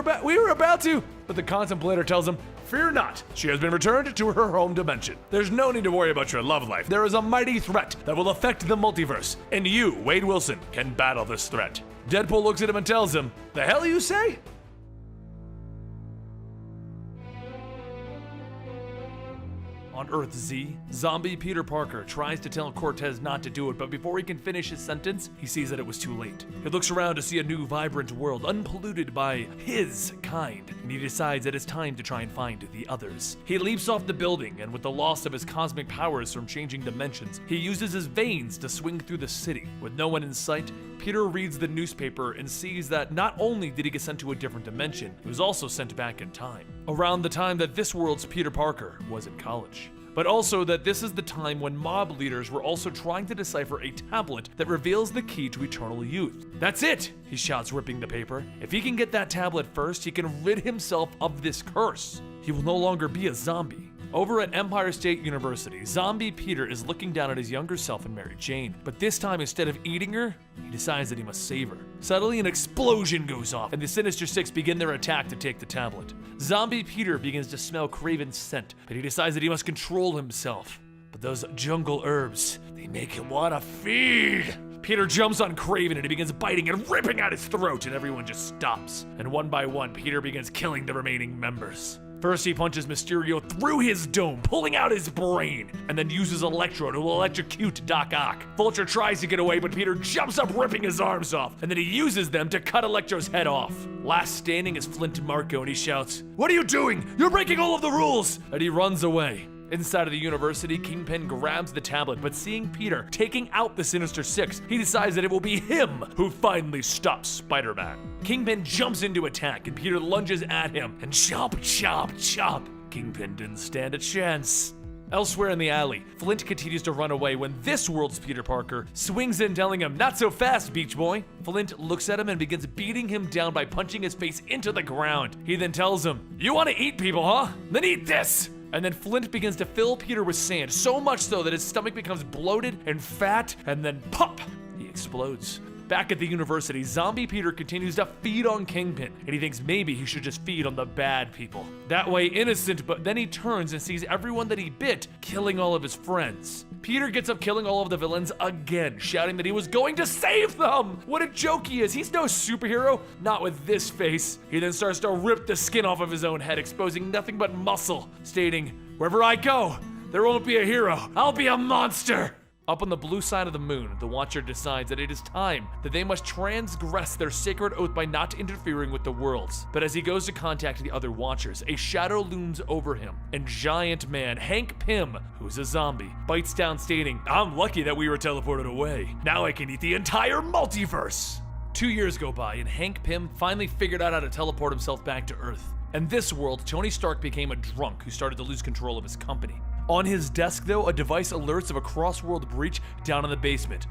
about to, but the Contemplator tells him, fear not, she has been returned to her home dimension. There's no need to worry about your love life. There is a mighty threat that will affect the multiverse, and you, Wade Wilson, can battle this threat. Deadpool looks at him and tells him, the hell you say? On Earth Z, zombie Peter Parker tries to tell Cortez not to do it, but before he can finish his sentence, he sees that it was too late. He looks around to see a new, vibrant world, unpolluted by his kind, and he decides that it's time to try and find the others. He leaps off the building, and with the loss of his cosmic powers from changing dimensions, he uses his veins to swing through the city. With no one in sight, Peter reads the newspaper and sees that not only did he get sent to a different dimension, he was also sent back in time, around the time that this world's Peter Parker was in college. but also that this is the time when mob leaders were also trying to decipher a tablet that reveals the key to eternal youth. "That's it!" he shouts, ripping the paper. "If he can get that tablet first, he can rid himself of this curse. He will no longer be a zombie." Over at Empire State University, zombie Peter is looking down at his younger self and Mary Jane, but this time instead of eating her, he decides that he must save her. Suddenly an explosion goes off and the Sinister Six begin their attack to take the tablet. Zombie Peter begins to smell Craven's scent, but he decides that he must control himself. But those jungle herbs, they make him want to feed. Peter jumps on Craven and he begins biting and ripping at his throat, and everyone just stops. And one by one, Peter begins killing the remaining members. First, he punches Mysterio through his dome, pulling out his brain, and then uses Electro to electrocute Doc Ock. Vulture tries to get away, but Peter jumps up, ripping his arms off, and then he uses them to cut Electro's head off. Last standing is Flint Marco, and he shouts, "What are you doing? You're breaking all of the rules!" And he runs away. Inside of the university, Kingpin grabs the tablet, but seeing Peter taking out the Sinister Six, he decides that it will be him who finally stops Spider-Man. Kingpin jumps into attack, and Peter lunges at him, and chomp, chomp, chomp. Kingpin didn't stand a chance. Elsewhere in the alley, Flint continues to run away when this world's Peter Parker swings in, telling him, "Not so fast, Beach Boy." Flint looks at him and begins beating him down by punching his face into the ground. He then tells him, "You want to eat people, huh? Then eat this!" And then Flint begins to fill Peter with sand, so much so that his stomach becomes bloated and fat, and then pop, he explodes. Back at the university, zombie Peter continues to feed on Kingpin, and he thinks maybe he should just feed on the bad people. That way innocent, but then he turns and sees everyone that he bit killing all of his friends. Peter gets up killing all of the villains again, shouting that he was going to save them! What a joke he is! He's no superhero, not with this face. He then starts to rip the skin off of his own head, exposing nothing but muscle, stating, "Wherever I go, there won't be a hero, I'll be a monster!" Up on the blue side of the moon, the Watcher decides that it is time that they must transgress their sacred oath by not interfering with the worlds. But as he goes to contact the other Watchers, a shadow looms over him, and giant man Hank Pym, who's a zombie, bites down, stating, "I'm lucky that we were teleported away. Now I can eat the entire multiverse." 2 years go by, and Hank Pym finally figured out how to teleport himself back to Earth. In this world, Tony Stark became a drunk who started to lose control of his company. On his desk, though, a device alerts of a cross-world breach down in the basement.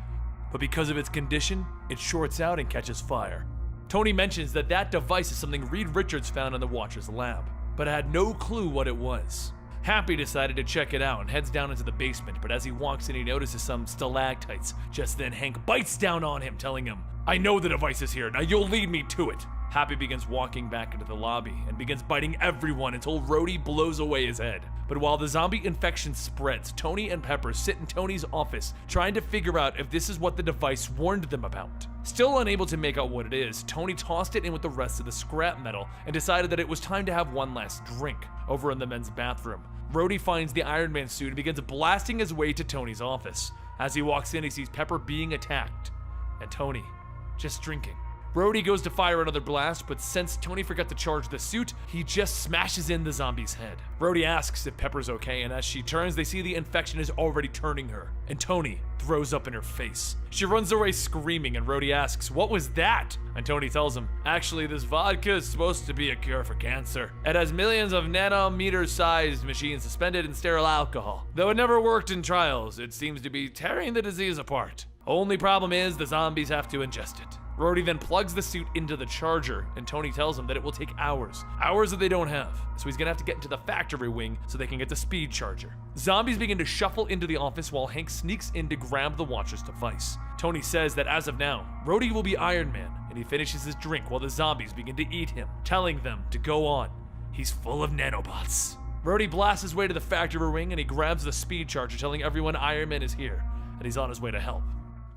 But because of its condition, it shorts out and catches fire. Tony mentions that that device is something Reed Richards found in the Watcher's lab, but had no clue what it was. Happy decided to check it out and heads down into the basement, but as he walks in, he notices some stalactites. Just then, Hank bites down on him, telling him, "I know the device is here, now you'll lead me to it." Happy begins walking back into the lobby and begins biting everyone until Rhodey blows away his head. But while the zombie infection spreads, Tony and Pepper sit in Tony's office trying to figure out if this is what the device warned them about. Still unable to make out what it is, Tony tossed it in with the rest of the scrap metal and decided that it was time to have one last drink. Over in the men's bathroom, Rhodey finds the Iron Man suit and begins blasting his way to Tony's office. As he walks in, he sees Pepper being attacked, and Tony just drinking. Rhodey goes to fire another blast, but since Tony forgot to charge the suit, he just smashes in the zombie's head. Rhodey asks if Pepper's okay, and as she turns, they see the infection is already turning her, and Tony throws up in her face. She runs away screaming, and Rhodey asks, "What was that?" And Tony tells him, "Actually, this vodka is supposed to be a cure for cancer. It has millions of nanometer-sized machines suspended in sterile alcohol. Though it never worked in trials, it seems to be tearing the disease apart. Only problem is the zombies have to ingest it." Rhodey then plugs the suit into the charger, and Tony tells him that it will take hours that they don't have. So he's gonna have to get into the factory wing so they can get the speed charger. Zombies begin to shuffle into the office while Hank sneaks in to grab the Watcher's device. Tony says that as of now, Rhodey will be Iron Man, and he finishes his drink while the zombies begin to eat him, telling them to go on. He's full of nanobots. Rhodey blasts his way to the factory wing and he grabs the speed charger, telling everyone Iron Man is here, and he's on his way to help.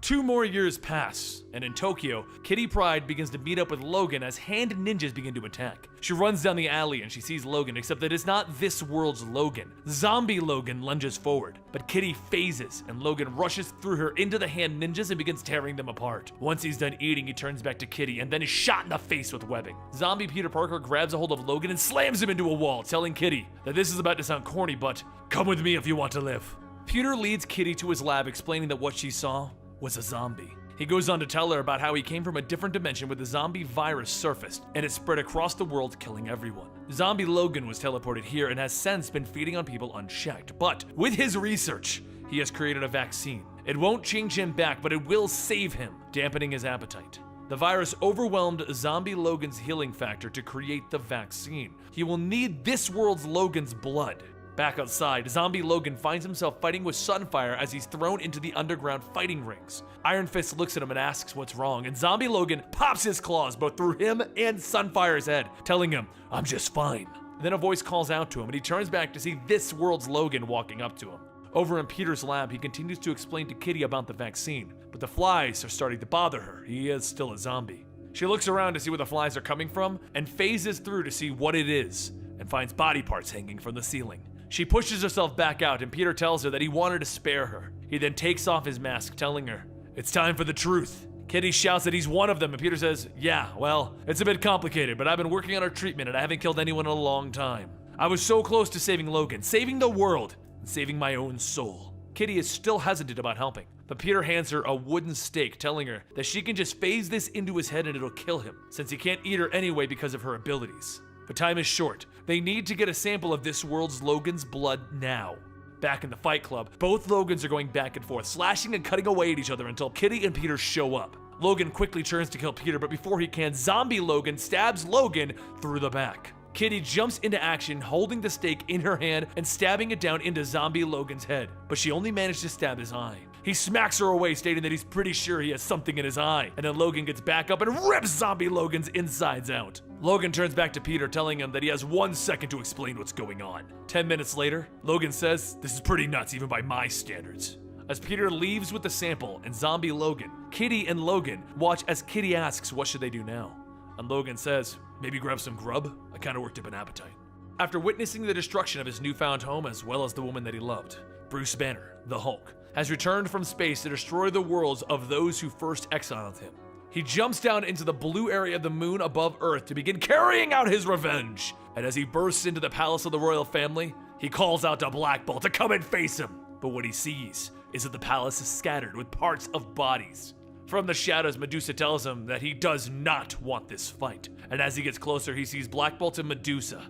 2 more years pass, and in Tokyo, Kitty Pryde begins to meet up with Logan as hand ninjas begin to attack. She runs down the alley and she sees Logan, except that it's not this world's Logan. Zombie Logan lunges forward, but Kitty phases, and Logan rushes through her into the hand ninjas and begins tearing them apart. Once he's done eating, he turns back to Kitty and then is shot in the face with webbing. Zombie Peter Parker grabs a hold of Logan and slams him into a wall, telling Kitty that this is about to sound corny, but come with me if you want to live. Peter leads Kitty to his lab, explaining that what she saw was a zombie. He goes on to tell her about how he came from a different dimension where the zombie virus surfaced, and it spread across the world, killing everyone. Zombie Logan was teleported here and has since been feeding on people unchecked, but with his research, he has created a vaccine. It won't change him back, but it will save him, dampening his appetite. The virus overwhelmed Zombie Logan's healing factor to create the vaccine. He will need this world's Logan's blood. Back outside, Zombie Logan finds himself fighting with Sunfire as he's thrown into the underground fighting rings. Iron Fist looks at him and asks what's wrong, and Zombie Logan pops his claws both through him and Sunfire's head, telling him, "I'm just fine." Then a voice calls out to him, and he turns back to see this world's Logan walking up to him. Over in Peter's lab, he continues to explain to Kitty about the vaccine, but the flies are starting to bother her. He is still a zombie. She looks around to see where the flies are coming from, and phases through to see what it is, and finds body parts hanging from the ceiling. She pushes herself back out, and Peter tells her that he wanted to spare her. He then takes off his mask, telling her, "It's time for the truth." Kitty shouts that he's one of them, and Peter says, "Yeah, well, it's a bit complicated, but I've been working on our treatment and I haven't killed anyone in a long time. I was so close to saving Logan, saving the world, and saving my own soul." Kitty is still hesitant about helping, but Peter hands her a wooden stake, telling her that she can just phase this into his head and it'll kill him, since he can't eat her anyway because of her abilities. But time is short. They need to get a sample of this world's Logan's blood now. Back in the Fight Club, both Logans are going back and forth, slashing and cutting away at each other until Kitty and Peter show up. Logan quickly turns to kill Peter, but before he can, Zombie Logan stabs Logan through the back. Kitty jumps into action, holding the stake in her hand and stabbing it down into Zombie Logan's head, but she only managed to stab his eye. He smacks her away, stating that he's pretty sure he has something in his eye, and then Logan gets back up and rips Zombie Logan's insides out. Logan turns back to Peter, telling him that he has 1 second to explain what's going on. 10 minutes later, Logan says, "This is pretty nuts even by my standards." As Peter leaves with the sample and Zombie Logan, Kitty and Logan watch as Kitty asks what should they do now. And Logan says, "Maybe grab some grub? I kinda worked up an appetite." After witnessing the destruction of his newfound home as well as the woman that he loved, Bruce Banner, the Hulk, has returned from space to destroy the worlds of those who first exiled him. He jumps down into the blue area of the moon above Earth to begin carrying out his revenge. And as he bursts into the palace of the royal family, he calls out to Black Bolt to come and face him. But what he sees is that the palace is scattered with parts of bodies. From the shadows, Medusa tells him that he does not want this fight. And as he gets closer, he sees Black Bolt and Medusa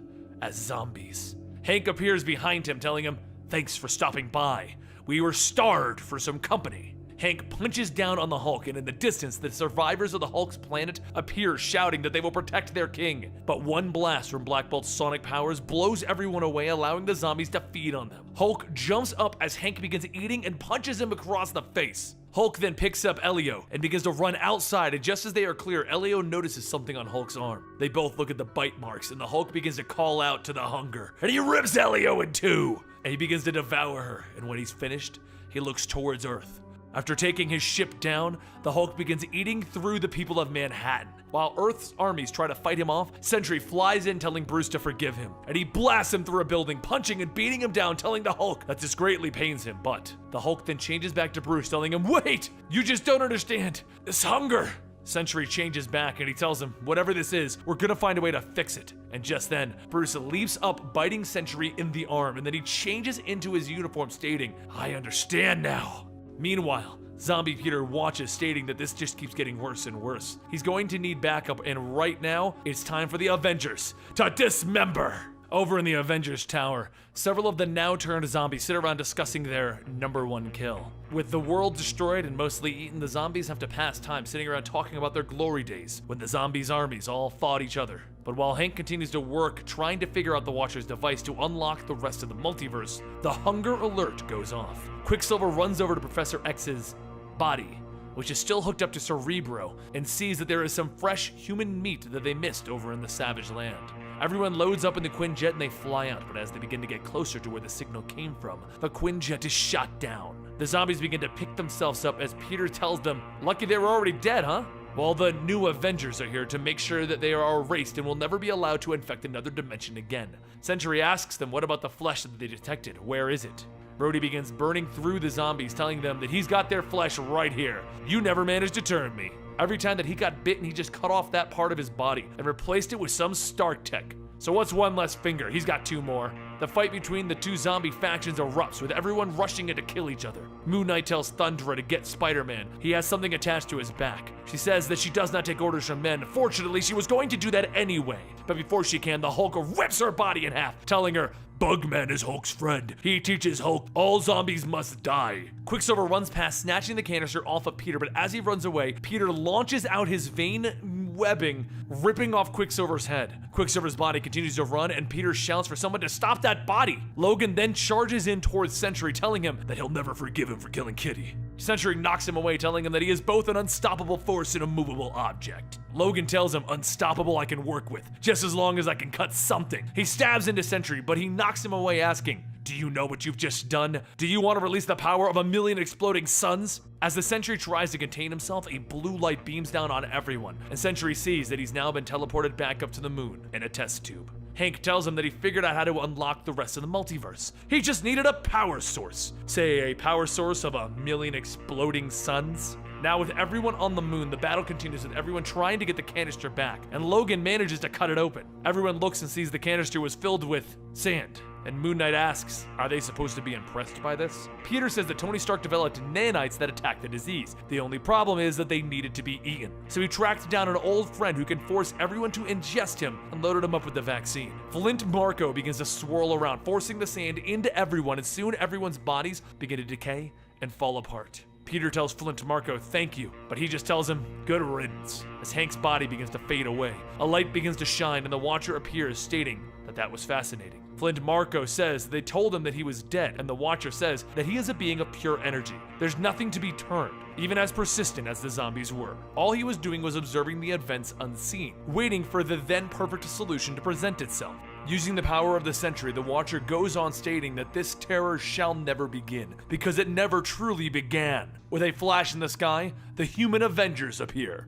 as zombies. Hank appears behind him, telling him, "Thanks for stopping by. We were starved for some company." Hank punches down on the Hulk, and in the distance, the survivors of the Hulk's planet appear, shouting that they will protect their king. But one blast from Black Bolt's sonic powers blows everyone away, allowing the zombies to feed on them. Hulk jumps up as Hank begins eating and punches him across the face. Hulk then picks up Elio and begins to run outside, and just as they are clear, Elio notices something on Hulk's arm. They both look at the bite marks, and the Hulk begins to call out to the hunger, and he rips Elio in two, and he begins to devour her, and when he's finished, he looks towards Earth. After taking his ship down, the Hulk begins eating through the people of Manhattan. While Earth's armies try to fight him off, Sentry flies in telling Bruce to forgive him, and he blasts him through a building, punching and beating him down, telling the Hulk that this greatly pains him. But the Hulk then changes back to Bruce, telling him, "Wait, you just don't understand. This hunger." Sentry changes back and he tells him, "Whatever this is, we're gonna find a way to fix it." And just then, Bruce leaps up, biting Sentry in the arm, and then he changes into his uniform, stating, "I understand now." Meanwhile, Zombie Peter watches, stating that this just keeps getting worse and worse. He's going to need backup, and right now, it's time for the Avengers to dismember! Over in the Avengers Tower, several of the now-turned zombies sit around discussing their #1 kill. With the world destroyed and mostly eaten, the zombies have to pass time sitting around talking about their glory days, when the zombies' armies all fought each other. But while Hank continues to work trying to figure out the Watcher's device to unlock the rest of the multiverse, the hunger alert goes off. Quicksilver runs over to Professor X's body, which is still hooked up to Cerebro, and sees that there is some fresh human meat that they missed over in the Savage Land. Everyone loads up in the Quinjet and they fly out, but as they begin to get closer to where the signal came from, the Quinjet is shot down. The zombies begin to pick themselves up as Peter tells them, "Lucky they were already dead, huh?" While the new Avengers are here to make sure that they are erased and will never be allowed to infect another dimension again. Sentry asks them what about the flesh that they detected, where is it? Brody begins burning through the zombies, telling them that he's got their flesh right here. "You never managed to turn me." Every time that he got bitten, he just cut off that part of his body and replaced it with some Stark tech. So what's one less finger? He's got two more. The fight between the two zombie factions erupts, with everyone rushing in to kill each other. Moon Knight tells Thundra to get Spider-Man. He has something attached to his back. She says that she does not take orders from men. Fortunately, she was going to do that anyway. But before she can, the Hulk rips her body in half, telling her, Bugman is Hulk's friend. He teaches Hulk all zombies must die. Quicksilver runs past, snatching the canister off of Peter, but as he runs away, Peter launches out his vein webbing, ripping off Quicksilver's head. Quicksilver's body continues to run, and Peter shouts for someone to stop that body. Logan then charges in towards Sentry, telling him that he'll never forgive him for killing Kitty. Sentry knocks him away, telling him that he is both an unstoppable force and a movable object. Logan tells him, unstoppable I can work with, just as long as I can cut something. He stabs into Sentry, but he knocks him away, asking, do you know what you've just done? Do you want to release the power of 1,000,000 exploding suns? As the Sentry tries to contain himself, a blue light beams down on everyone, and Sentry sees that he's now been teleported back up to the moon in a test tube. Hank tells him that he figured out how to unlock the rest of the multiverse. He just needed a power source. Say, a power source of 1,000,000 exploding suns? Now with everyone on the moon, the battle continues with everyone trying to get the canister back, and Logan manages to cut it open. Everyone looks and sees the canister was filled with sand. And Moon Knight asks, are they supposed to be impressed by this? Peter says that Tony Stark developed nanites that attack the disease. The only problem is that they needed to be eaten. So he tracked down an old friend who can force everyone to ingest him and loaded him up with the vaccine. Flint Marko begins to swirl around, forcing the sand into everyone, and soon everyone's bodies begin to decay and fall apart. Peter tells Flint Marko thank you, but he just tells him good riddance. As Hank's body begins to fade away, a light begins to shine and the Watcher appears, stating that was fascinating. Flint Marko says they told him that he was dead, and the Watcher says that he is a being of pure energy. There's nothing to be turned, even as persistent as the zombies were. All he was doing was observing the events unseen, waiting for the then perfect solution to present itself. Using the power of the Sentry, the Watcher goes on stating that this terror shall never begin, because it never truly began. With a flash in the sky, the human Avengers appear.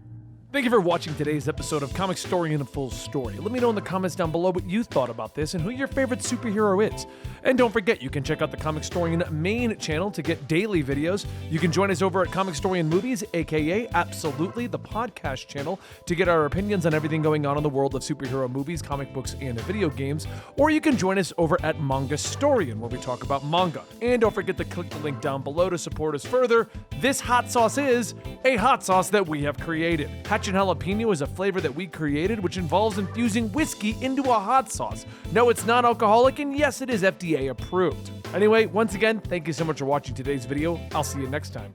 Thank you for watching today's episode of Comicstorian Full Story. Let me know in the comments down below what you thought about this and who your favorite superhero is. And don't forget, you can check out the Comicstorian main channel to get daily videos. You can join us over at Comicstorian Movies, aka Absolutely, the podcast channel, to get our opinions on everything going on in the world of superhero movies, comic books, and video games. Or you can join us over at Mangastorian, where we talk about manga. And don't forget to click the link down below to support us further. This hot sauce is a hot sauce that we have created. Hatch and jalapeno is a flavor that we created, which involves infusing whiskey into a hot sauce. No, it's not alcoholic, and yes, it is FDA approved. Anyway, once again, thank you so much for watching today's video. I'll see you next time.